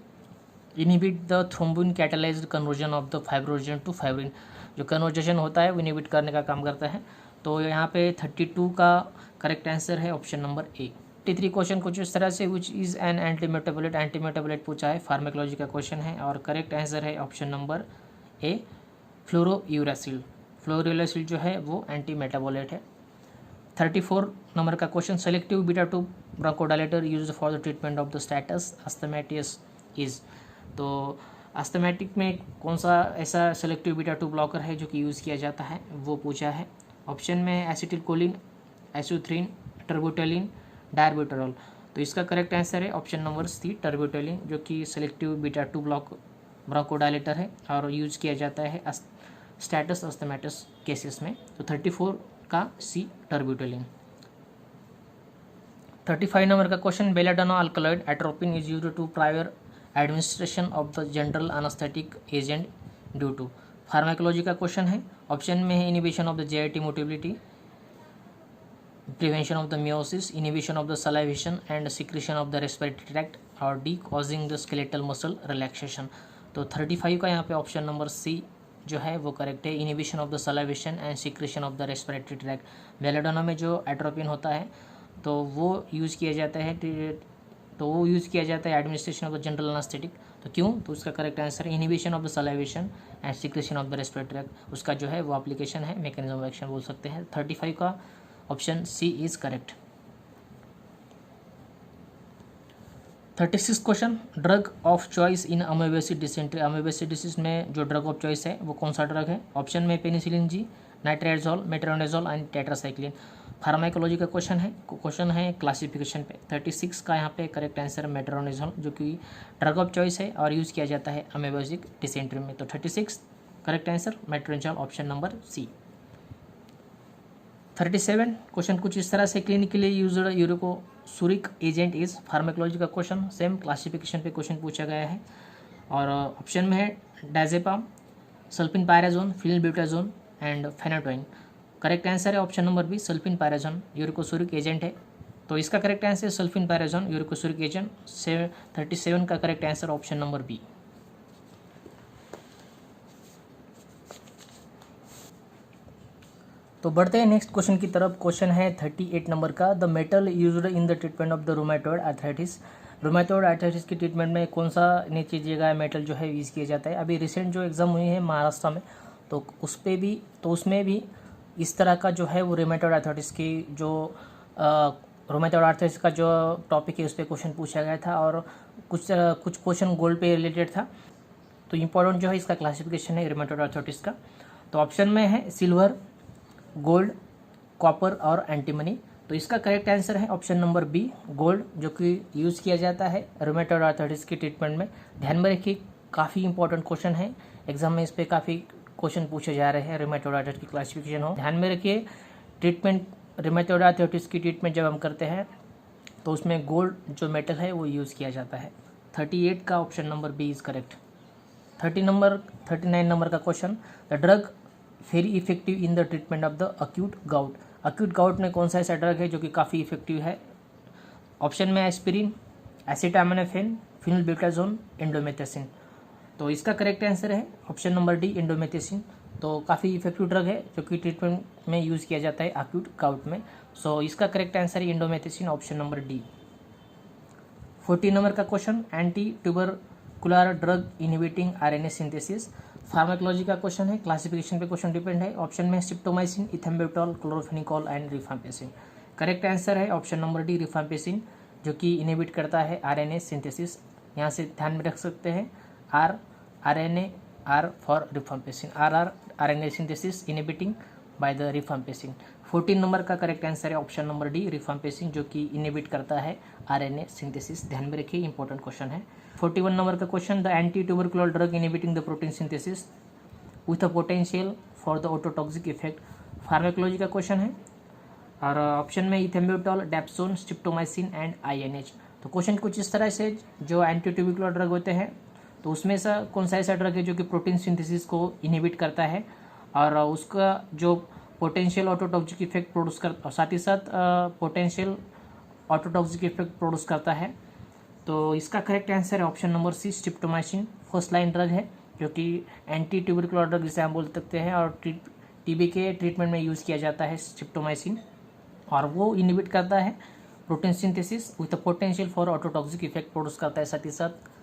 inhibit the thrombin catalysed conversion of the fibrinogen to fibrin. जो कन्वर्जेशन होता है वो इनहिबिट करने का काम करता है। तो यहाँ पे 32 का करेक्ट आंसर है ऑप्शन नंबर ए। 53 क्वेश्चन कुछ इस तरह से, विच इज़ एन एंटीमेटाबोलाइट। एंटीमेटाबोलाइट पूछा है, फार्माकोलॉजी का क्वेश्चन है और करेक्ट आंसर है option number A, fluorouracil. Fluorouracil जो है वो एंटीमेटाबोलाइट है। 34 नंबर का question, selective beta 2 bronchodilator used for the treatment of the status asthmaticus is. तो अस्थमैटिक में कौन सा ऐसा सेलेक्टिव बीटा 2 ब्लॉकर है जो कि यूज़ किया जाता है, वो पूछा है। ऑप्शन में एसिटिलकोलिन, एसोथ्रीन, टर्बोटेलिन, डायर्बिटोल। तो इसका करेक्ट आंसर है ऑप्शन नंबर सी, टर्बोटेलिन, जो कि सेलेक्टिव बीटा 2 ब्रोंकोडायलेटर है और यूज़ किया जाता है स्टेटस अस्थमैटिस केसेस में। तो 34 का सी, टर्बोटेलिन। 35 नंबर का question, belladonna alkaloid atropine is used to prior administration of the general anaesthetic agent due to. Pharmacology का क्वेश्चन है। ऑप्शन में है inhibition of the GIT motility, prevention of the miosis, inhibition of the salivation and secretion of the respiratory tract, और D causing the skeletal muscle relaxation. तो 35 का यहाँ पे option number सी जो है वो करेक्ट है, inhibition of the salivation and secretion of the respiratory tract. Belladonna में जो एट्रोपिन होता है तो वो यूज़ किया जाता है administration of the general anaesthetic. तो क्यों, तो उसका करेक्ट आंसर है inhibition of the salivation and secretion of the respiratory tract, उसका जो है वो एप्लीकेशन है, मैकेनिज्म ऑफ एक्शन बोल सकते हैं। 35 का option C is correct. 36 question, drug of choice in amoebic dysentery. Amoebic disease में जो ड्रग ऑफ चॉइस है वो कौन सा ड्रग है। ऑप्शन में penicillin G, nitridazole, metronidazole and tetracycline. Pharmacology का क्वेश्चन है क्लासिफिकेशन पे। 36 का यहाँ पे करेक्ट आंसर है मेट्रोनिडाजोल, जो कि ड्रग ऑफ चॉइस है और यूज़ किया जाता है अमेबेसिक डिसेंट्री में। तो 36 correct answer metronidazole, option number C. 37 question कुछ इस तरह से, clinically used uricosuric agent is. Pharmacology का क्वेश्चन, सेम क्लासिफिकेशन पे क्वेश्चन पूछा गया है और ऑप्शन में है diazepam, sulfinpyrazone, phenylbutazone and phenytoin. Correct answer है option number B, sulfinpyrazone uricosuric agent है। तो इसका correct answer sulfinpyrazone uricosuric agent. 37 का correct answer option number B. तो बढ़ते हैं नेक्स्ट क्वेश्चन की तरफ। क्वेश्चन है 38 नंबर का, the metal used in the treatment of the rheumatoid arthritis. Rheumatoid arthritis की ट्रीटमेंट में कौन सा नीचे दिए गया मेटल जो है यूज़ किया जाता है। अभी रिसेंट जो एग्जाम हुई है महाराष्ट्र में, तो उसमें भी इस तरह का जो है वो रूमेटॉइड आर्थराइटिस की जो रूमेटॉइड आर्थराइटिस का जो टॉपिक है उस पर क्वेश्चन पूछा गया था और कुछ क्वेश्चन गोल्ड पे रिलेटेड था। तो इम्पोर्टेंट जो है इसका क्लासिफिकेशन है रूमेटॉइड आर्थराइटिस का। तो ऑप्शन में है सिल्वर, गोल्ड, कॉपर और एंटीमनी। तो इसका करेक्ट आंसर है ऑप्शन नंबर बी, गोल्ड, जो कि यूज़ किया जाता है रूमेटॉइड आर्थराइटिस के ट्रीटमेंट में। ध्यान में रखिए, काफ़ी इंपॉर्टेंट क्वेश्चन है, एग्जाम में इस पर काफ़ी क्वेश्चन पूछे जा रहे हैं। रूमेटॉइड आर्थराइटिस की क्लासिफिकेशन हो, ध्यान में रखिए। ट्रीटमेंट रूमेटॉइड आर्थराइटिस की ट्रीटमेंट जब हम करते हैं तो उसमें गोल्ड जो मेटल है वो यूज़ किया जाता है। 38 का option number B is correct. 39 number का question, the drug very effective in the treatment of the acute gout. Acute gout में कौन सा ऐसा ड्रग है जो कि काफ़ी इफेक्टिव है? ऑप्शन में एस्पिरिन, एसिटामिनोफेन, फिनोल्बिटाजोन, इंडोमेथासिन। तो इसका करेक्ट आंसर है ऑप्शन नंबर डी, इंडोमेथासिन। तो काफ़ी इफेक्टिव ड्रग है जो कि ट्रीटमेंट में यूज़ किया जाता है अक्यूट गाउट में। सो इसका करेक्ट आंसर है indomethacin, option number D. 40 number का question, anti tubercular drug inhibiting RNA synthesis. Pharmacology का क्वेश्चन है, क्लासिफिकेशन पे क्वेश्चन डिपेंड है। ऑप्शन में streptomycin, ethambutol, chloramphenicol and rifampicin. Correct answer है ऑप्शन नंबर डी, रिफाम्पिसिन, जो कि इनहिबिट करता है आरएनए सिंथेसिस। यहाँ से ध्यान में रख सकते हैं, RNA R for rifampicin, RNA synthesis inhibiting by the rifampicin. 14 number का करेक्ट आंसर है ऑप्शन नंबर डी, रिफाम्पिसिन, जो कि इनहिबिट करता है आरएनए सिंथेसिस। ध्यान में रखिए, इंपॉर्टेंट क्वेश्चन है। 41 नंबर का question, the anti tubercular drug inhibiting the protein synthesis with a potential for the ototoxic effect. Pharmacology का क्वेश्चन है और ऑप्शन में ethambutol, dapsone, streptomycin and INH। तो क्वेश्चन कुछ इस तरह से, जो एंटी ट्यूबरकुलर ड्रग होते हैं तो उसमें से कौन सा ऐसा ड्रग है जो कि प्रोटीन सिंथेसिस को इनहिबिट करता है और उसका जो पोटेंशियल ऑटोटॉक्सिक इफेक्ट प्रोड्यूस कर, और साथ ही साथ पोटेंशियल ऑटोटॉक्सिक इफेक्ट प्रोड्यूस करता है। तो इसका करेक्ट आंसर है option number C, streptomycin. First line drug है जो कि एंटी ट्यूबरकुलर ड्रग जिसे हम बोल सकते हैं और टीबी के ट्रीटमेंट में यूज़ किया जाता है स्ट्रिप्टोमाइसिन, और वो इनहिबिट करता है protein synthesis with a potential for ototoxic effect produce करता है साथ ही साथ।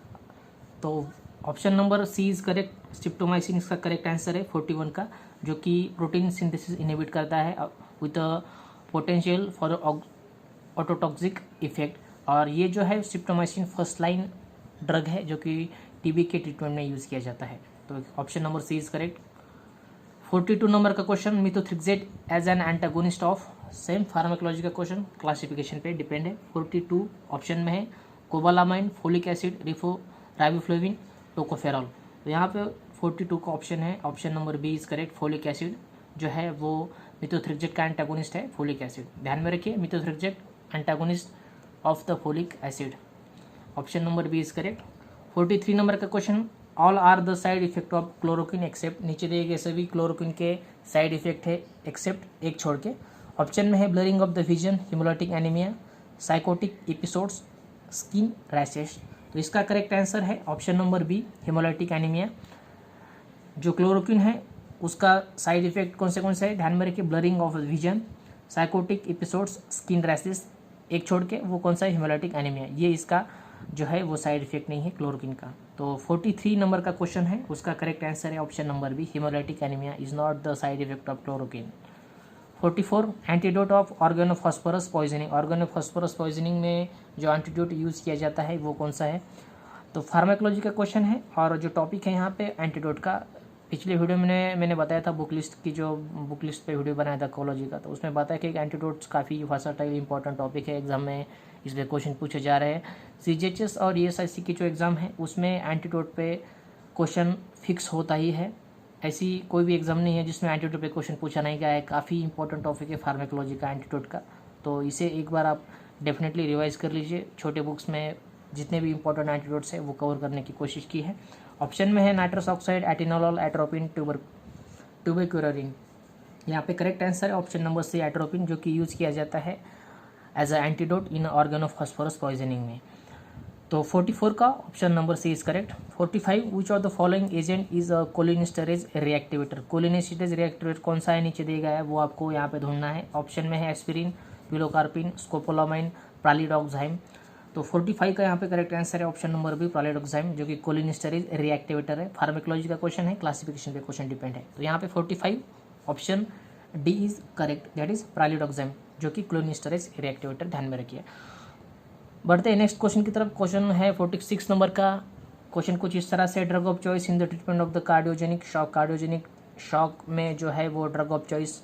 तो option number C is correct, streptomycin इसका करेक्ट आंसर है 41 का, जो कि प्रोटीन सिंथेसिस इनहिबिट करता है with a potential for ototoxic effect. और ये जो है स्ट्रिप्टोमाइसिन फर्स्ट लाइन ड्रग है जो कि टीबी के ट्रीटमेंट में यूज़ किया जाता है। तो option number C is correct. 42 number का question, methotrexate as an antagonist of. Same pharmacology का क्वेश्चन, क्लासिफिकेशन पे डिपेंड है। 42 ऑप्शन में है cobalamin, folic acid, riboflavin, tocopherol. तो यहाँ पे 42 का ऑप्शन है option number B is correct, folic acid जो है वो मिथोट्रिक्सेट का एंटागोनिस्ट है, फोलिक एसिड। ध्यान में रखिए, methotrexate antagonist of the folic acid, option number B is correct. 43 number का question, all are the side effect of chloroquine except. नीचे दिए गए सभी क्लोरोक्विन के साइड इफेक्ट है एक्सेप्ट एक छोड़ के। ऑप्शन में है blurring of the vision, haemolytic anaemia, psychotic episodes, skin rashes. तो इसका करेक्ट आंसर है option number B, haemolytic anaemia. जो क्लोरोक्विन है उसका साइड इफेक्ट कौन से है, ध्यान में रखिए, blurring of vision, psychotic episodes, skin rashes, एक छोड़ के वो कौन सा है, हिमोलाइटिक एनीमिया। ये इसका जो है वो साइड इफेक्ट नहीं है क्लोरोक्विन का। तो 43 नंबर का क्वेश्चन है, उसका करेक्ट आंसर है option number B, haemolytic anaemia is not the side effect of chloroquine. 44 antidote of organophosphorus poisoning. Organophosphorus poisoning में जो एंटीडोट यूज़ किया जाता है वो कौन सा है? तो फार्माकोलॉजी का क्वेश्चन है और जो टॉपिक है यहाँ पे एंटीडोट का। पिछले वीडियो में मैंने बताया था बुक लिस्ट की, जो बुक लिस्ट पे वीडियो बनाया था कोलॉजी का, तो उसमें बताया कि एंटीडोट्स काफ़ी वर्सेटाइल इंपॉर्टेंट टॉपिक है, एग्जाम में इसलिए क्वेश्चन पूछे जा रहे हैं। CGHS और ESIC की जो एग्ज़ाम है उसमें एंटीडोट पे क्वेश्चन फिक्स होता ही है। ऐसी कोई भी एग्जाम नहीं है जिसमें एंटीडोट पे क्वेश्चन पूछा नहीं गया है। काफ़ी इंपॉर्टेंट टॉपिक है फार्माकोलॉजी का एंटीडोट का, तो इसे एक बार आप डेफिनेटली रिवाइज कर लीजिए। छोटे बुक्स में जितने भी इंपॉर्टेंट एंटीडोट्स है वो कवर करने की कोशिश की है। ऑप्शन में है nitrous oxide, atenolol, atropine, tubocurarine. यहाँ पे करेक्ट आंसर है ऑप्शन नंबर सी, एट्रोपिन, जो कि यूज़ किया जाता है as a antidote in organophosphorus poisoning में। तो 44 का option number C is correct. 45 which of the following agent is a cholinesterase reactivator. Cholinesterase reactivator कौन सा है, नीचे दिया गया है, वो आपको यहाँ पे ढूंढना है। ऑप्शन में है एस्पिरिन, पिलोकार्पिन, स्कोपोलामाइन, प्रालिडॉक्साइम। तो 45 का यहाँ पे करेक्ट आंसर है ऑप्शन नंबर बी, प्रालिडॉक्साइम, जो कि कोलिनेस्टरेज रिएक्टिवेटर है। फार्माकोलॉजी का क्वेश्चन है, क्लासिफिकेशन पे क्वेश्चन डिपेंड है। तो यहाँ पे 45 option D is correct, that is pralidoxime, जो कि कोलिनेस्टरेज रिएक्टिवेटर। ध्यान में रखिए। बढ़ते हैं नेक्स्ट क्वेश्चन की तरफ। क्वेश्चन है 46 नंबर का। क्वेश्चन कुछ इस तरह से, drug of choice in the treatment of the cardiogenic shock. Cardiogenic shock में जो है वो ड्रग ऑफ चॉइस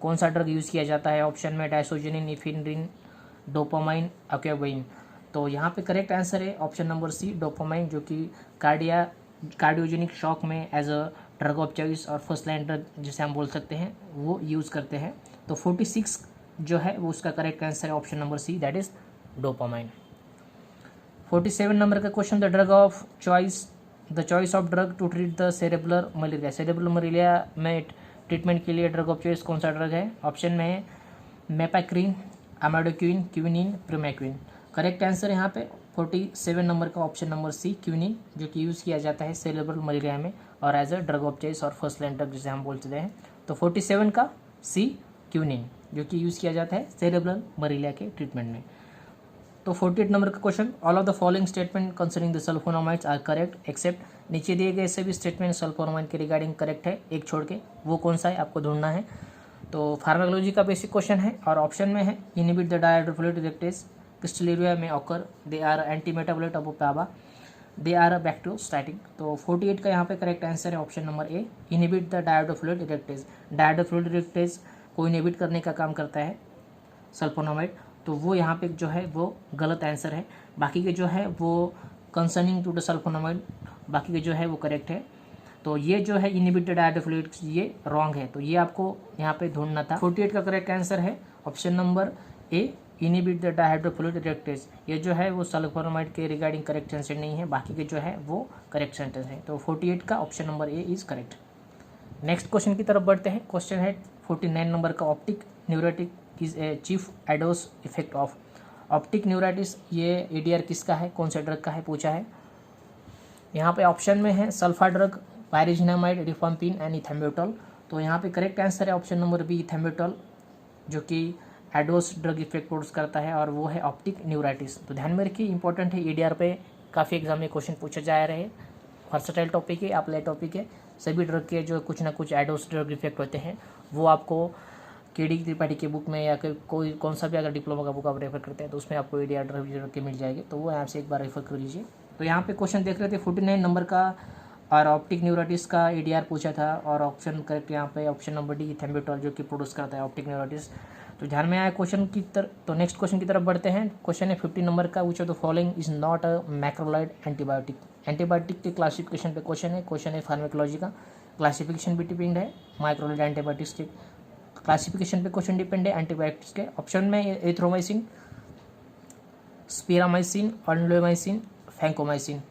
कौन सा ड्रग यूज़ किया जाता है? ऑप्शन में डायसोजिनिन, इफिनरिन, डोपामाइन, अक्यूबिन। तो यहाँ पे करेक्ट आंसर है ऑप्शन नंबर सी, डोपामाइन, जो कि कार्डियोजेनिक शॉक में as a drug of choice और फर्स्ट लाइन ड्रग जिसे हम बोल सकते हैं वो यूज़ करते हैं। तो 46 जो है वो उसका करेक्ट आंसर है option number C, that is dopamine. 47 number का question, the choice of drug to treat the cerebral malaria. Cerebral malaria में ट्रीटमेंट के लिए ड्रग ऑफ चॉइस कौन सा ड्रग है? ऑप्शन में है मेपाक्रीन, अमाडोक्विन, क्विनिन, प्रोमैक्विन। करेक्ट आंसर यहाँ पे 47 नंबर का ऑप्शन नंबर सी, क्विनिन, जो कि यूज़ किया जाता है सेरेब्रल मलेरिया में और as a drug of choice और फर्स्ट लाइन ड्रग जिसे हम बोलते हैं। तो 47 का सी, क्विनिन, जो कि यूज़ किया जाता है सेरेब्रल मलेरिया के ट्रीटमेंट में। तो 48 नंबर का question, all of the following statement concerning the sulphonamides are correct except. नीचे दिए गए सभी स्टेटमेंट सल्फोनामाइड के रिगार्डिंग करेक्ट है, एक छोड़ के, वो कौन सा है आपको ढूंढना है। तो फार्माकोलॉजी का बेसिक क्वेश्चन है और ऑप्शन में है inhibit the dihydrofolate reductase, crystalluria में occur, they are anti metabolite of PABA, they are bacteriostatic. तो 48 का यहाँ पे करेक्ट आंसर है option number A, inhibit the dihydrofolate reductase. Dihydrofolate reductase को इनहिबिट करने का काम करता है सल्फोनामाइड, तो वो यहाँ पे जो है वो गलत आंसर है। बाकी के जो है वो कंसर्निंग टू द सल्फोनामाइड, बाकी के जो है वो करेक्ट है। तो ये जो है इनहिबिटेड डायहाइड्रोफोलेट ये रॉन्ग है, तो ये आपको यहाँ पे ढूंढना था। 48 का करेक्ट आंसर है option number A, inhibit the dihydrofolate reductase. ये जो है वो सल्फोनामाइड के रिगार्डिंग करेक्ट आंसर नहीं है, बाकी के जो है वो करेक्ट सेंटेंस है। तो 48 का option number A is correct. Next question की तरफ बढ़ते हैं। क्वेश्चन है 49 नंबर का, optic neuritic is a chief adverse effect of. Optic neuritis ये एडीआर किसका है, कौन से ड्रग का है पूछा है। यहाँ पे ऑप्शन में है सल्फा ड्रग, पायरिजिनामाइड, रिफाम्पिन एंड इथेम्बुटोल। तो यहाँ पे करेक्ट आंसर है ऑप्शन नंबर बी, इथेम्बुटोल, जो कि एडोस ड्रग इफेक्ट प्रोड्यूस करता है और वो है ऑप्टिक न्यूराइटिस। तो ध्यान में रखिए, इंपॉर्टेंट है, एडीआर पे काफ़ी एग्जाम में क्वेश्चन पूछे जा रहे हैं। वर्सेटाइल टॉपिक है, अप्लाई टॉपिक है। सभी ड्रग के जो कुछ ना कुछ एडोस ड्रग इफेक्ट होते हैं वो आपको केडी त्रिपाठी के बुक में या कोई कौन सा भी अगर डिप्लोमा का बुक आप रेफर करते हैं तो उसमें आपको एडीआर ड्रग के मिल जाएगी, तो वो यहाँ से एक बार रेफर कर लीजिए। तो यहाँ पे क्वेश्चन देख रहे थे 49 नंबर का और ऑप्टिक न्यूराइटिस का एडीआर पूछा था और ऑप्शन करेक्ट यहाँ पे ऑप्शन नंबर डी, इथेम्बुटोल, जो कि प्रोड्यूस करता है ऑप्टिक न्यूराइटिस। तो ध्यान में आया क्वेश्चन की तरफ। तो नेक्स्ट क्वेश्चन की तरफ बढ़ते हैं। क्वेश्चन है 50 नंबर का, विच of the following is not a macrolide antibiotic. Antibiotic के क्लासिफिकेशन पे क्वेश्चन है। क्वेश्चन है फार्माकोलॉजी का, क्लासिफिकेशन भी डिपेंड है माइक्रोलाइड एंटीबायोटिक्स के क्लासिफिकेशन पे क्वेश्चन डिपेंड है एंटीबायोटिक्स के। ऑप्शन में एथ्रोमाइसिन, स्पिरामाइसिन, ऑन्डोमाइसिन, फैंकोमाइसिन।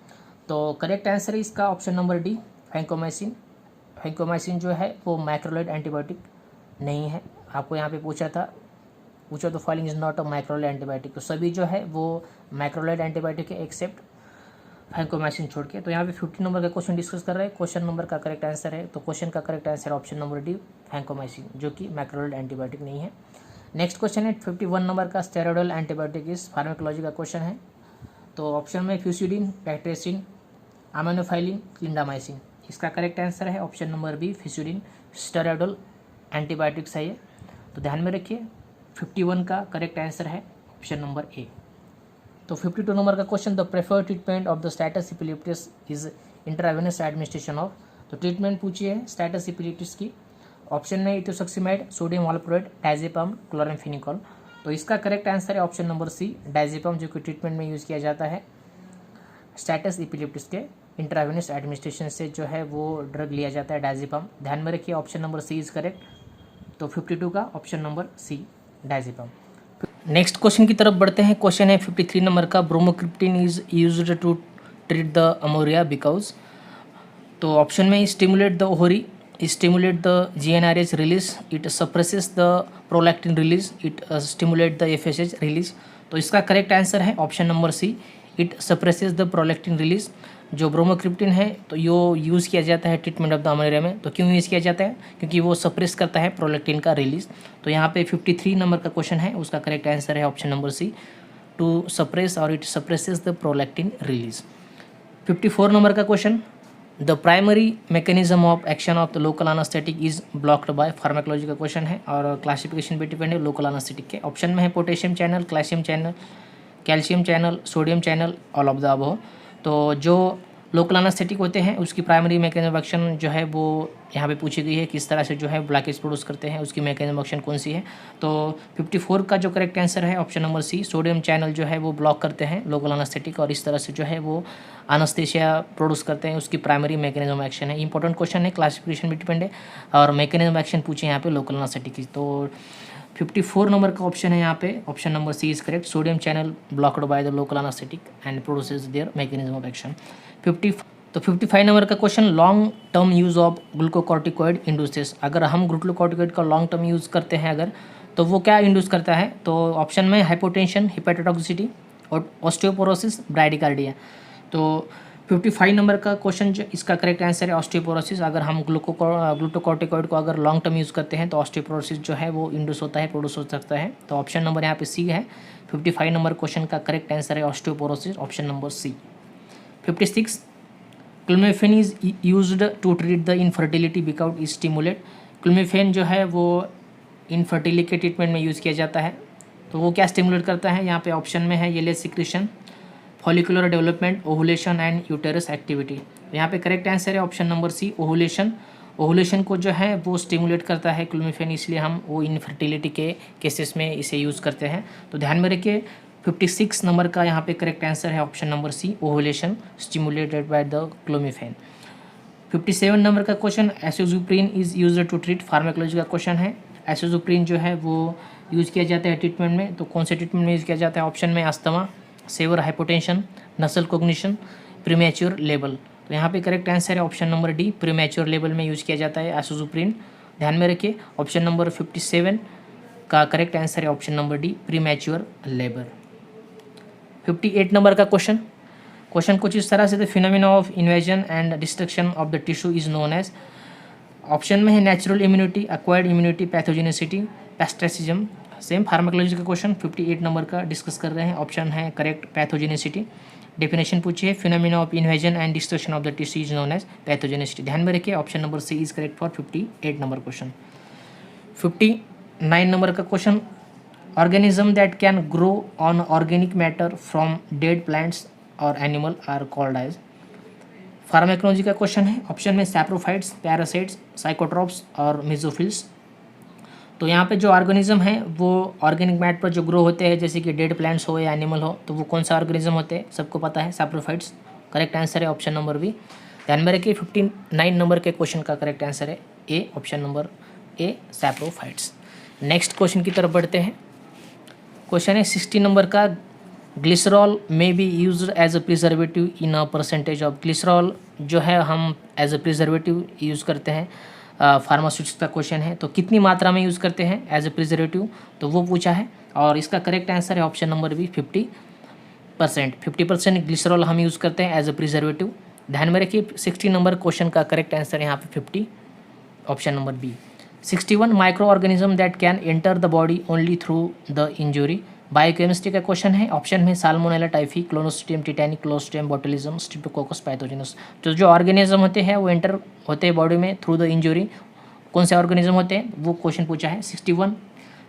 तो करेक्ट आंसर है इसका ऑप्शन नंबर डी, फैंकोमाइसिन। फैंकोमाइसिन जो है वो मैक्रोलाइड एंटीबायोटिक नहीं है। आपको यहाँ पे पूछा था विच of the following is not a macrolide antibiotic, तो सभी जो है वो मैक्रोलाइड एंटीबायोटिक है एक्सेप्ट फैंकोमाइसिन छोड़ के। तो यहाँ पे 50 नंबर का क्वेश्चन डिस्कस कर रहे हैं। क्वेश्चन नंबर का करेक्ट आंसर है, तो क्वेश्चन का correct answer option number D, vancomycin, जो कि मैक्रोलाइड एंटीबायोटिक नहीं है। नेक्स्ट क्वेश्चन है 51 नंबर का, स्टेरॉइडल एंटीबायोटिक इस फार्माकोलॉजी का क्वेश्चन है। तो ऑप्शन में फ्यूसिडिन, पैक्ट्रेसिन, अमाइनोफाइलिन, क्लिंडामाइसिन। इसका करेक्ट आंसर है option number B, fusidin, steroidal antibiotics है ये। तो ध्यान में रखिए 51 का करेक्ट आंसर है ऑप्शन नंबर ए। तो 52 नंबर का question, the preferred treatment of the status epilepticus is intravenous administration of. तो ट्रीटमेंट पूछिए है स्टेटस इपिलेप्टिस की। ऑप्शन में इटोसक्सीमाइड, सोडियम वॉलप्रोइड, डायजेपम, क्लोरामफेनिकोल। तो इसका करेक्ट आंसर है ऑप्शन नंबर सी, डायजेपम, जो कि ट्रीटमेंट में यूज़ किया जाता है स्टेटस इपिलेप्टिस के। इंट्रावेनस एडमिनिस्ट्रेशन से जो है वो ड्रग लिया जाता है डायजेपम। ध्यान में रखिए option number C is correct. तो 52 का option number C, diazepam. Next question की तरफ बढ़ते हैं। क्वेश्चन है 53 नंबर का, bromocriptine is used to treat the amenorrhoea because. तो ऑप्शन में stimulate the ovary, stimulate the GnRH release, it suppresses the prolactin release, it stimulate the FSH release. तो इसका करेक्ट आंसर है option number C, it suppresses the prolactin release. जो bromocriptine है तो यो use किया जाता है ट्रीटमेंट ऑफ द अमोरिया में। तो क्यों यूज़ किया जाता है? क्योंकि वो सप्रेस करता है प्रोलैक्टिन का रिलीज। तो यहाँ पे 53 नंबर का क्वेश्चन है, उसका करेक्ट आंसर है option number C, to suppress और it suppresses the prolactin release. 54 number का question, the primary mechanism of action of the local anaesthetic is blocked by. Pharmacology का क्वेश्चन है और क्लासिफिकेशन पे डिपेंड है लोकल एनेस्थेटिक के। Option में है potassium channel, calcium channel, sodium channel, all of the above. तो जो लोकल एनेस्थेटिक होते हैं, उसकी प्राइमरी मैकेनिज्म ऑफ एक्शन जो है वो यहाँ पे पूछी गई है, किस तरह से जो है ब्लॉकेज प्रोड्यूस करते हैं, उसकी मैकेनिज्म ऑफ एक्शन कौन सी है। तो 54 का जो करेक्ट आंसर है option number C, sodium channel जो है वो ब्लॉक करते हैं लोकल एनेस्थेटिक और इस तरह से जो है वो एनेस्थीसिया प्रोड्यूस करते हैं, उसकी प्राइमरी मैकेनिज्म ऑफ एक्शन है। इंपॉर्टेंट क्वेश्चन है, क्लासिफिकेशन भी डिपेंड है और मैकेनिज्म ऑफ एक्शन पूछे यहाँ पे लोकल एनेस्थेटिक की। तो 54 नंबर का ऑप्शन है यहाँ पे, option number C is correct, sodium channel blocked by the local anaesthetic and produces their mechanism of action. 55 number का question, long term use of glucocorticoid induces, अगर हम ग्लूकोकॉर्टिकॉइड का लॉन्ग टर्म यूज़ करते हैं अगर, तो वो क्या इंड्यूस करता है। तो ऑप्शन में हाइपोटेंशन, हिपेटाटॉक्सिसिटी और ऑस्टियोपोरोसिस, ब्राडिकार्डिया। तो 55 नंबर का क्वेश्चन जो इसका करेक्ट आंसर है ऑस्टियोपोरोसिस। अगर हम ग्लूकोकॉर्टिकॉइड को अगर लॉन्ग टर्म यूज़ करते हैं तो ऑस्टियोपोरोसिस जो है वो इंड्यूस होता है, प्रोड्यूस हो सकता है। तो ऑप्शन नंबर यहाँ पे सी है, 55 नंबर क्वेश्चन का करेक्ट आंसर है osteoporosis, option number C. 56, clomiphene is used to treat the infertility because is stimulate. Clomiphene जो है वो इनफर्टिलिटी के ट्रीटमेंट में यूज़ किया जाता है, तो वो क्या स्टिमुलेट करता है। यहाँ पे ऑप्शन में है LH secretion, follicular development, ovulation and uterus activity. यहाँ पे करेक्ट आंसर है option number C, ovulation. Ovulation को जो है वो स्टिमुलेट करता है क्लोमिफेन, इसलिए हम वो इनफर्टिलिटी के केसेस में इसे यूज़ करते हैं। तो ध्यान में रखिए 56 नंबर का यहाँ पे करेक्ट आंसर है option number C, ovulation stimulated by the clomiphene. 57 number का question, isoxsuprine is used to treat, pharmacology का क्वेश्चन है। एसोजुप्रीन जो है वो यूज़ किया जाता है ट्रीटमेंट में, तो कौन से ट्रीटमेंट में यूज़ किया जाता है। ऑप्शन में अस्थमा, सेवर हाइपोटेंशन, नसल कोग्निशन, प्रीमेच्योर लेबल। तो यहाँ पे करेक्ट आंसर है option number D, premature label में यूज़ किया जाता है एसोजुप्रीन। ध्यान में रखिए ऑप्शन नंबर 57 का करेक्ट आंसर है option number D, premature labour. 58 number का क्वेश्चन कुछ इस तरह से, the phenomena of invasion and destruction of the tissue is known as. Option में है natural immunity, acquired immunity, pathogenicity, parasitism. Same pharmacology का क्वेश्चन 58 नंबर का डिस्कस कर रहे हैं। ऑप्शन है करेक्ट पैथोजेनिसिटी। डेफिनेशन पूछिए, phenomena of invasion and destruction of the tissue is known as pathogenicity. ध्यान में रखिए option number C is correct for 58 number question. 59 number का question, organism that can grow on organic matter from dead plants और animal are called as. Pharmacology का question है। Option में saprophytes, parasites, psychrotrophs और mesophiles. तो यहाँ पे जो ऑर्गेनिज्म है वो ऑर्गेनिक मैटर पर जो ग्रो होते हैं, जैसे कि डेड प्लांट्स हो या एनिमल हो, तो वो कौन सा ऑर्गेनिज्म होते हैं, सबको पता है, सैप्रोफाइट्स। करेक्ट आंसर है ऑप्शन नंबर बी। ध्यान में रखिए 59 नंबर के क्वेश्चन का करेक्ट आंसर है A, option number A, saprophytes. Next question की तरफ बढ़ते हैं। क्वेश्चन है 60 नंबर का, ग्लिसरॉल में be used as a preservative in a percentage of. Glycerol जो है हम एज अ प्रिजर्वेटिव यूज़ करते हैं, फार्मास्यूटिक्स का क्वेश्चन है, तो कितनी मात्रा में यूज़ करते हैं एज अ प्रिजर्वेटिव, तो वो पूछा है और इसका करेक्ट आंसर है ऑप्शन नंबर बी, 50%। 50% ग्लिसरॉल हम यूज़ करते हैं एज अ प्रिजर्वेटिव। ध्यान में रखिए 60 नंबर क्वेश्चन का करेक्ट आंसर यहाँ पे 50, option number B. 61, microorganism that can enter the body only through the injury. Biochemistry का क्वेश्चन है। ऑप्शन में Salmonella typhi, Clostridium tetani, Clostridium botulism, Streptococcus pathogens. तो जो ऑर्गेनिज्म होते हैं वो एंटर होते हैं बॉडी में थ्रू द इंजुरी, कौन से ऑर्गेनिज्म होते हैं, वो क्वेश्चन पूछा है 61।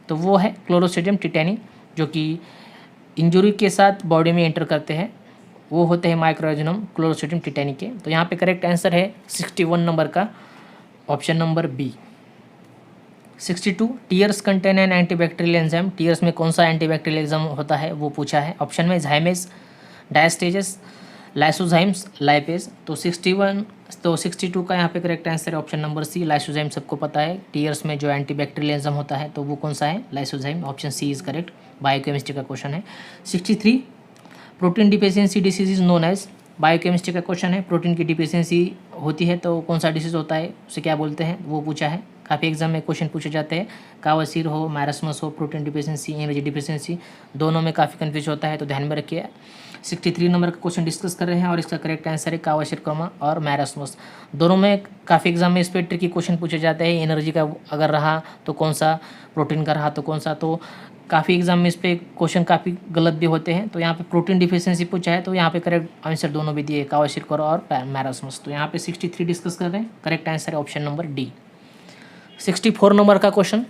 तो वो है क्लोस्ट्रिडियम टिटैनी, जो कि इंजुरी के साथ बॉडी में एंटर करते हैं, वो होते हैं माइक्रो ऑर्गेनिज्म क्लोस्ट्रिडियम टिटैनी के। तो यहाँ पे करेक्ट आंसर है 61 नंबर का, option number B. 62, tears contain an antibacterial enzyme. Tears में कौन सा एंटीबैक्टीरियल एंजाइम होता है वो पूछा है। ऑप्शन में झाइमेज, डायस्टेजेस, लाइसोजाइम्स, लाइपेज। तो 62 का यहाँ पे करेक्ट आंसर है ऑप्शन नंबर सी, लाइसोजाइम। सबको पता है टीयर्स में जो एंटीबैक्टीरियल एंजाइम होता है तो वो कौन सा है, lysozyme. Option C is correct, biochemistry का क्वेश्चन है। 63, protein deficiency disease is known as. Biochemistry का क्वेश्चन है, प्रोटीन की डिफिशियंसी होती है तो कौन सा डिसीज होता है, उसे क्या बोलते हैं, वो पूछा है। काफ़ी एग्जाम में क्वेश्चन पूछे जाते हैं, कावासीर हो, मैरस्मस हो, प्रोटीन डिफिशियंसी, एनर्जी डिफिशियंसी, दोनों में काफ़ी कन्फ्यूज होता है, तो ध्यान में रखिए। 63 नंबर का क्वेश्चन डिस्कस कर रहे हैं और इसका करेक्ट आंसर है कावाशिरकोमा और मैरस्मस। दोनों में काफ़ी एग्जाम में इस पर ट्रिकी क्वेश्चन पूछे जाते हैं, एनर्जी का अगर रहा तो कौन सा, प्रोटीन का रहा तो कौन सा। तो काफ़ी एग्जाम में इस पर क्वेश्चन काफ़ी गलत भी होते हैं। तो यहाँ पे प्रोटीन डिफिशियंसी पूछा है, तो यहाँ पे करेक्ट आंसर दोनों भी दिए, कावाशिरकोमा और मैरस्मस। तो यहाँ पे 63 डिस्कस कर रहे हैं, करेक्ट आंसर है ऑप्शन नंबर डी। 64 नंबर का question,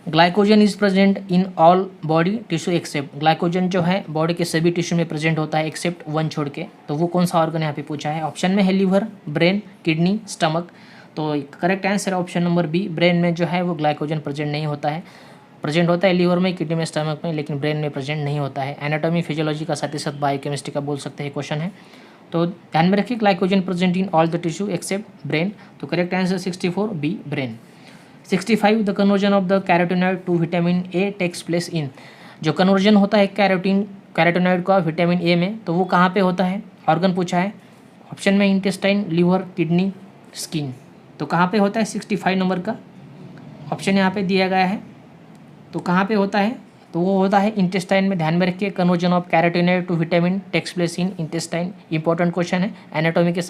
glycogen is present in all body tissue except, glycogen जो है बॉडी के सभी टिश्यू में प्रेजेंट होता है एक्सेप्ट वन छोड़ के, तो वो कौन सा ऑर्गन यहाँ पे पूछा है। ऑप्शन में है लीवर, ब्रेन, किडनी, स्टमक। तो करेक्ट आंसर है ऑप्शन नंबर बी, ब्रेन में जो है वो ग्लाइकोजन प्रेजेंट नहीं होता है, प्रेजेंट होता है लीवर में, किडनी में, स्टमक में, लेकिन ब्रेन में प्रेजेंट नहीं होता है। एनाटॉमी फिजियोलॉजी का साथ ही साथ बायोकेमिस्ट्री का बोल सकते हैं क्वेश्चन है। तो ध्यान में रखिए glycogen present in all the tissue except brain, तो correct answer 64 B brain. 65 the conversion of the carotenoid to vitamin A takes place in, जो कन्वर्जन होता है कैरोटीनॉइड का विटामिन ए में, तो वो कहाँ पे होता है, ऑर्गन पूछा है। ऑप्शन में इंटेस्टाइन, लीवर, किडनी, स्किन, तो कहाँ पे होता है 65 नंबर का ऑप्शन यहाँ पे दिया गया है। तो कहाँ पे होता है, तो वो होता है इंटेस्टाइन में। ध्यान में रखिए conversion of carotenoid to vitamin takes place in intestine, important question है। एनाटॉमी के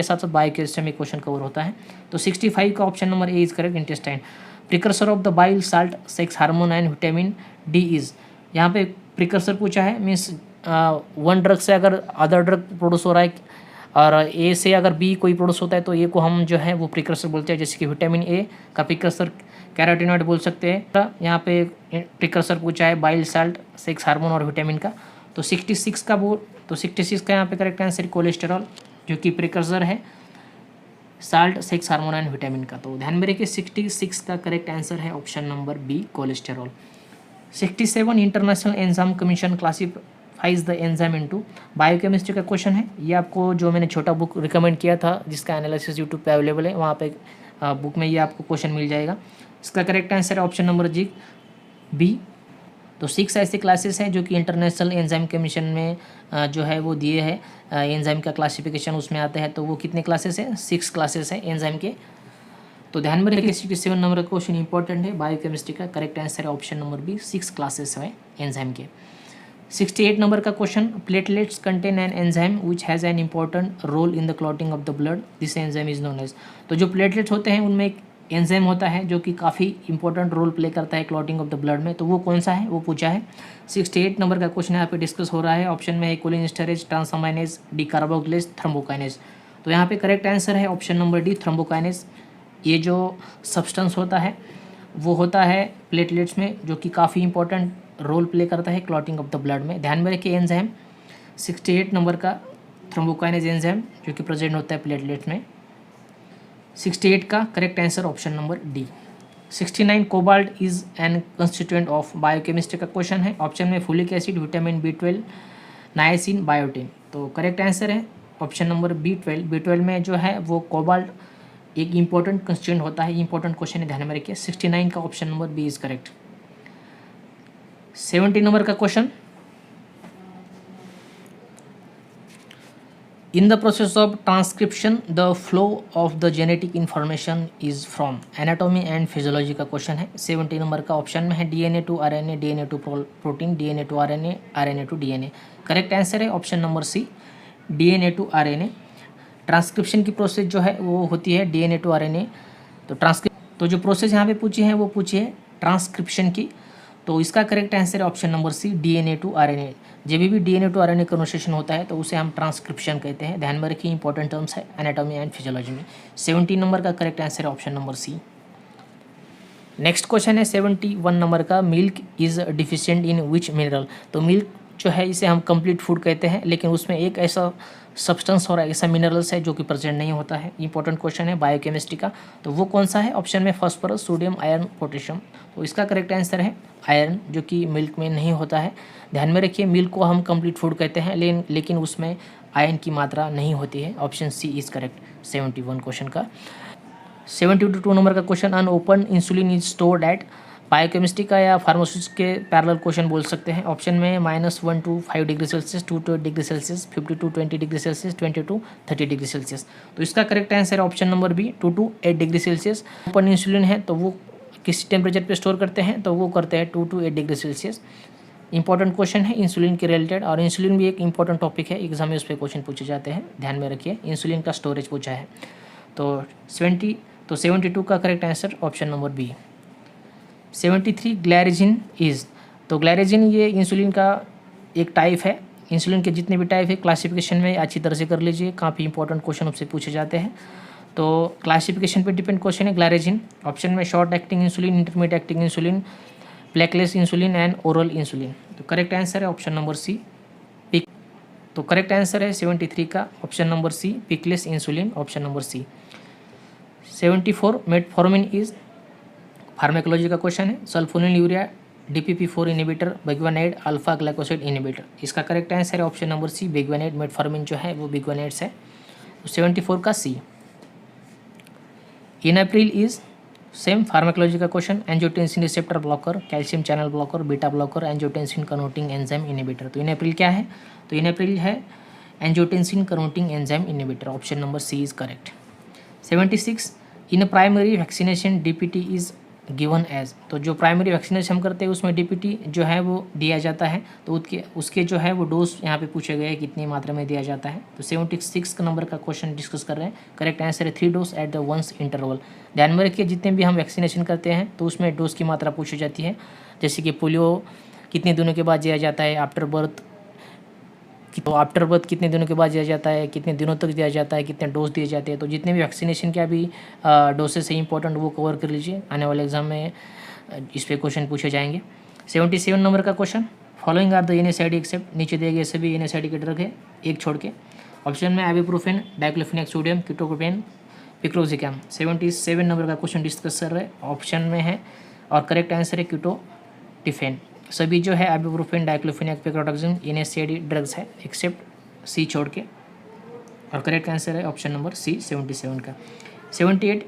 साथ साथ बायोकेमिस्ट्री में क्वेश्चन कवर होता है। तो 65 का option number A is correct, intestine. Precursor of the bile salt, sex hormone and vitamin D is, यहाँ पे प्रिकर्सर पूछा है, मीन्स वन ड्रग से अगर अदर ड्रग प्रोड्यूस हो रहा है और ए से अगर बी कोई प्रोड्यूस होता है तो ए को हम जो है वो प्रिकर्सर बोलते हैं। जैसे कि विटामिन ए का प्रिकर्सर कैरोटीनॉइड बोल सकते हैं। यहाँ पे प्रिकर्सर पूछा है बाइल साल्ट, सेक्स हार्मोन और विटामिन का। तो 66 का यहाँ पे करेक्ट आंसर कोलेस्टेरॉल, जो कि प्रिकर्सर है salt, sex hormone and vitamin का। तो ध्यान में रखिए 66 का करेक्ट आंसर है option number B cholesterol. 67 international enzyme commission classifies the enzyme into, biochemistry का क्वेश्चन है। ये आपको जो मैंने छोटा बुक रिकमेंड किया था जिसका एनालिसिस यूट्यूब पे अवेलेबल है, वहाँ पे बुक में ये आपको क्वेश्चन मिल जाएगा। इसका करेक्ट आंसर है ऑप्शन नंबर जी बी। तो 6 ऐसे क्लासेस हैं जो कि इंटरनेशनल एंजाइम कमीशन में जो है वो दिए हैं, एंजाइम का क्लासिफिकेशन उसमें आता है। तो वो कितने क्लासेस हैं, 6 क्लासेस हैं एंजाइम के। तो ध्यान में रखिए 67 नंबर का क्वेश्चन इंपॉर्टेंट है बायोकेमिस्ट्री का, करेक्ट आंसर है ऑप्शन नंबर बी, 6 क्लासेस है एंजाइम के। 68 नंबर का question, platelets contain an enzyme which has an important role in the clotting of the blood, this enzyme is known as. तो जो platelets होते हैं उनमें एक एंजाइम होता है जो कि काफ़ी इंपॉर्टेंट रोल प्ले करता है क्लॉटिंग ऑफ द ब्लड में, तो वो कौन सा है वो पूछा है। 68 नंबर का क्वेश्चन यहाँ पे डिस्कस हो रहा है। ऑप्शन में है कोलिनस्टेरेज, ट्रांसअमाइनेज, डी कार्बोक्सिलेज, थ्रोम्बोकाइनेज। तो यहाँ पे करेक्ट आंसर है ऑप्शन नंबर डी थ्रोम्बोकाइनेज। ये जो सब्सटेंस होता है वो होता है प्लेटलेट्स में, जो कि काफ़ी इंपॉर्टेंट रोल प्ले करता है क्लॉटिंग ऑफ द ब्लड में। ध्यान में रखिए एंजाइम 68 नंबर का थ्रोम्बोकाइनेज एंजाइम जो कि प्रेजेंट होता है प्लेटलेट्स में। 68 का correct answer option number D. 69 cobalt is an constituent of, biochemistry का क्वेश्चन है। ऑप्शन में folic acid, vitamin B12, niacin, biotin. तो करेक्ट आंसर है ऑप्शन नंबर B12। B12 में जो है वो कोबाल्ट एक इंपॉर्टेंट कंस्टिट्यूएंट होता है, इंपॉर्टेंट क्वेश्चन है, ध्यान में रखिए। 69 का option number B is correct. 70 number का question, in the process of transcription the flow of the genetic information is from, anatomy and physiology का क्वेश्चन है। 70 नंबर का ऑप्शन में है DNA to RNA, DNA to protein, DNA to RNA, RNA to DNA। Correct answer है option number C, DNA to RNA। Transcription की process जो है वो होती है DNA टू RNA। तो जो प्रोसेस यहाँ पे पूछी है वो पूछी है ट्रांसक्रिप्शन की, तो इसका करेक्ट आंसर है option number C, DNA to RNA। जब भी DNA टू RNA कन्वर्सेशन होता है तो उसे हम ट्रांसक्रिप्शन कहते हैं। ध्यान में रखिए इंपॉर्टेंट टर्म्स है एनाटॉमी एंड फिजियोलॉजी में। 70 नंबर का करेक्ट आंसर है option number C. Next question है 71 नंबर का, milk is deficient in which mineral. तो मिल्क जो है इसे हम कंप्लीट फूड कहते हैं, लेकिन उसमें एक ऐसा सब्सटेंस और ऐसा मिनरल्स है जो कि प्रेजेंट नहीं होता है। इंपॉर्टेंट क्वेश्चन है बायोकेमिस्ट्री का, तो वो कौन सा है। ऑप्शन में फास्फोरस, सोडियम, आयरन, पोटेशियम। तो इसका करेक्ट आंसर है आयरन, जो कि मिल्क में नहीं होता है। ध्यान में रखिए मिल्क को हम कंप्लीट फूड कहते हैं, लेकिन उसमें आयरन की मात्रा नहीं होती है। Option C is correct 71 question का। 72 नंबर का question, unopen insulin is stored at, biochemistry का या फार्मास्यूटिक्स के पैरेलल क्वेश्चन बोल सकते हैं। ऑप्शन में -1 to 5 degree Celsius, 2 to 8 degree Celsius, 50 to 20 degree Celsius, 20 to 30 degree Celsius. तो इसका करेक्ट आंसर है option number B, 2 to 8 degree Celsius. Open insulin है तो वो किस टेम्परेचर पे स्टोर करते हैं, तो वो करते हैं 2 to 8 degree Celsius. Important question है इंसुलिन के रिलेटेड, और इंसुलिन भी एक इंपॉर्टेंट टॉपिक है, एग्जाम में उस पर क्वेश्चन पूछे जाते हैं। ध्यान में रखिए इंसुलिन का स्टोरेज पूछा है। तो 72 का correct answer option number B. 73 glargine is, तो ग्लायरेजिन ये इंसुलिन का एक टाइप है। इंसुलिन के जितने भी टाइप है क्लासिफिकेशन में अच्छी तरह से कर लीजिए, काफ़ी इंपॉर्टेंट क्वेश्चन उससे पूछे जाते हैं। तो क्लासिफिकेशन पे डिपेंड क्वेश्चन है ग्लाइरेजिन। ऑप्शन में short acting insulin, intermediate acting insulin, peakless insulin and oral insulin. तो करेक्ट आंसर है ऑप्शन नंबर सी, पिक। तो करेक्ट आंसर है 73 का option number C, peakless insulin, option number C. 74 metformin is pharmacology का question है। Sulfonyl urea, DPP4 inhibitor, biguanide, alpha glucosidase inhibitor. इसका correct answer है option number C, biguanide. Metformin जो है वो बिग्वेनाइड्स है। तो 74 का C. Enalapril is same pharmacology का question. Angiotensin receptor blocker, calcium channel blocker, beta blocker, angiotensin converting enzyme inhibitor. तो इनाप्रिल क्या है? तो इनाप्रिल है angiotensin converting enzyme inhibitor, option number C is correct. 76 in primary vaccination DPT is given as. तो जो primary vaccination हम करते हैं उसमें DPT जो है वो दिया जाता है। तो उसके जो है वो डोज यहाँ पे पूछे गए हैं कितनी मात्रा में दिया जाता है। तो 76 का नंबर का क्वेश्चन डिस्कस कर रहे हैं। करेक्ट आंसर है 3 dose at the ones interval. ध्यान में रखिए जितने भी हम वैक्सीनेशन करते हैं तो उसमें डोज की मात्रा पूछी जाती है। जैसे कि पोलियो कितने दिनों के बाद दिया जाता है, आफ्टर बर्थ कितने दिनों के बाद दिया जाता है, कितने दिनों तक दिया जाता है, कितने डोज दिए जाते हैं। तो जितने भी वैक्सीनेशन के अभी डोसेस है इंपॉर्टेंट वो कवर कर लीजिए, आने वाले एग्जाम में इस पे क्वेश्चन पूछे जाएंगे। 77 नंबर का question, following are the NSAID except. नीचे दिए गए सभी NSAID के ड्रग है एक छोड़ के। ऑप्शन में आइबुप्रोफेन, डाइक्लोफेनेक सोडियम, कीटोप्रोपेन, पिक्रोजिकैम। 77 नंबर का क्वेश्चन डिस्कस कर रहे हैं, ऑप्शन में है और करेक्ट आंसर है कीटोटिफेन। सभी जो है ibuprofen, diclofenac, picrotoxin NSAID drugs है एक्सेप्ट सी छोड़ के, और करेक्ट आंसर है ऑप्शन नंबर सी 77 का। 78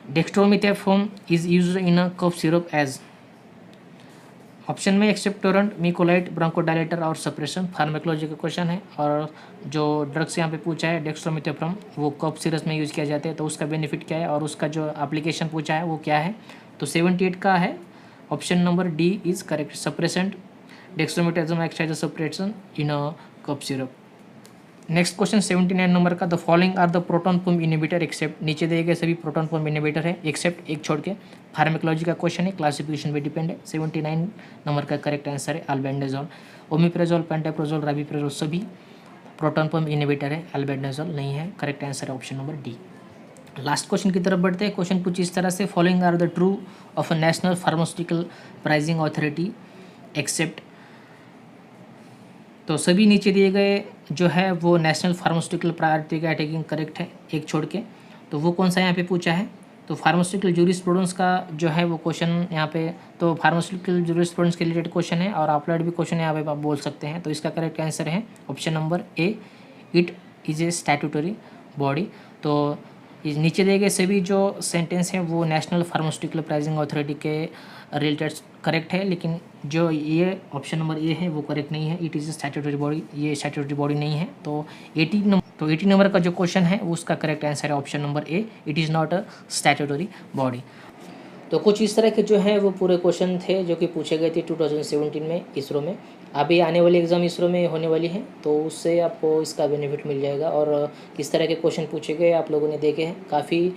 dextromethorphan is used in a cough syrup as. Option में एक्सेप्टोरेंट, मिकोलाइट, ब्रोंकोडायलेटर और सप्रेशन। फार्मेकोलॉजी का क्वेश्चन है और जो ड्रग्स यहाँ पे पूछा है डेक्स्ट्रोमिथाफोन वो कफ सिरप में यूज़ किया जाता है। तो उसका बेनिफिट क्या है और उसका जो एप्लीकेशन पूछा है वो क्या है। तो 78 का है option number D is correct, suppressant. Dextromethasone act as a suppression in a cough syrup. Next question 79 number का, the following are the proton pump inhibitor except. नीचे दिए गए सभी प्रोटॉन पंप इनिबिटर है एक्सेप्ट एक छोड़ के। फार्मेकोलॉजी का क्वेश्चन है, क्लासिफिकेशन पे डिपेंड है। 79 नंबर का करेक्ट आंसर है अल्बेंडाजोल। ओमिप्राजोल, पेंटाप्राजोल, राबिप्राजोल सभी प्रोटॉन पंप इनिबिटर है, अल्बेंडाजोल नहीं है। करेक्ट आंसर है option number D. Last question की तरफ बढ़ते हैं। क्वेश्चन कुछ इस तरह से, following are the true of a national pharmaceutical pricing authority except. तो सभी नीचे दिए गए जो है वो national pharmaceutical priority category correct है एक छोड़ के। तो वो कौन सा यहाँ पे पूछा है, तो फार्मास्यूटिकल जूरिस्प्रूडेंस का जो है वो क्वेश्चन यहाँ पे, तो फार्मास्यूटिकल जूरिस्प्रूडेंस के रिलेटेड क्वेश्चन है और अप्लाइड भी क्वेश्चन यहाँ पे आप बोल सकते हैं। तो इसका करेक्ट आंसर है option number A, it is a statutory body. तो नीचे दिए गए सभी जो सेंटेंस हैं वो नेशनल फार्मास्यूटिकल प्राइसिंग अथॉरिटी के रिलेटेड करेक्ट है, लेकिन जो ये ऑप्शन नंबर ए है वो करेक्ट नहीं है, इट इज़ स्टैट्यूटरी बॉडी, ये स्टैट्यूटरी बॉडी नहीं है। तो 80 नंबर का जो क्वेश्चन है उसका करेक्ट आंसर है option number A, it is not a statutory body. तो कुछ इस तरह के जो है वो पूरे क्वेश्चन थे जो कि पूछे गए थे 2017 में इसरो में। अभी आने वाली एग्ज़ाम इसरो में होने वाली है तो उससे आपको इसका बेनिफिट मिल जाएगा। और किस तरह के क्वेश्चन पूछे गए आप लोगों ने देखे हैं, काफ़ी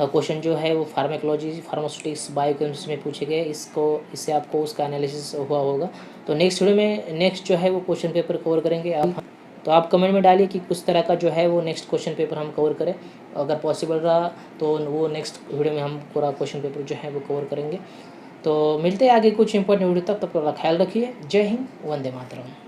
क्वेश्चन जो है वो फार्मेकोलॉजी, फार्मास्यूटिक्स, बायोकेमिस्ट्री में पूछे गए। इससे आपको उसका एनालिसिस हुआ होगा। तो नेक्स्ट वीडियो में नेक्स्ट जो है वो क्वेश्चन पेपर कवर करेंगे आप। तो आप कमेंट में डालिए कि कुछ तरह का जो है वो नेक्स्ट क्वेश्चन पेपर हम कवर करें। अगर पॉसिबल रहा तो वो नेक्स्ट वीडियो में हम पूरा क्वेश्चन पेपर जो है वो कवर करेंगे। तो मिलते हैं आगे कुछ इंपॉर्टेंट वीडियो तक, तब तक ख्याल रखिए। जय हिंद, वंदे मातरम।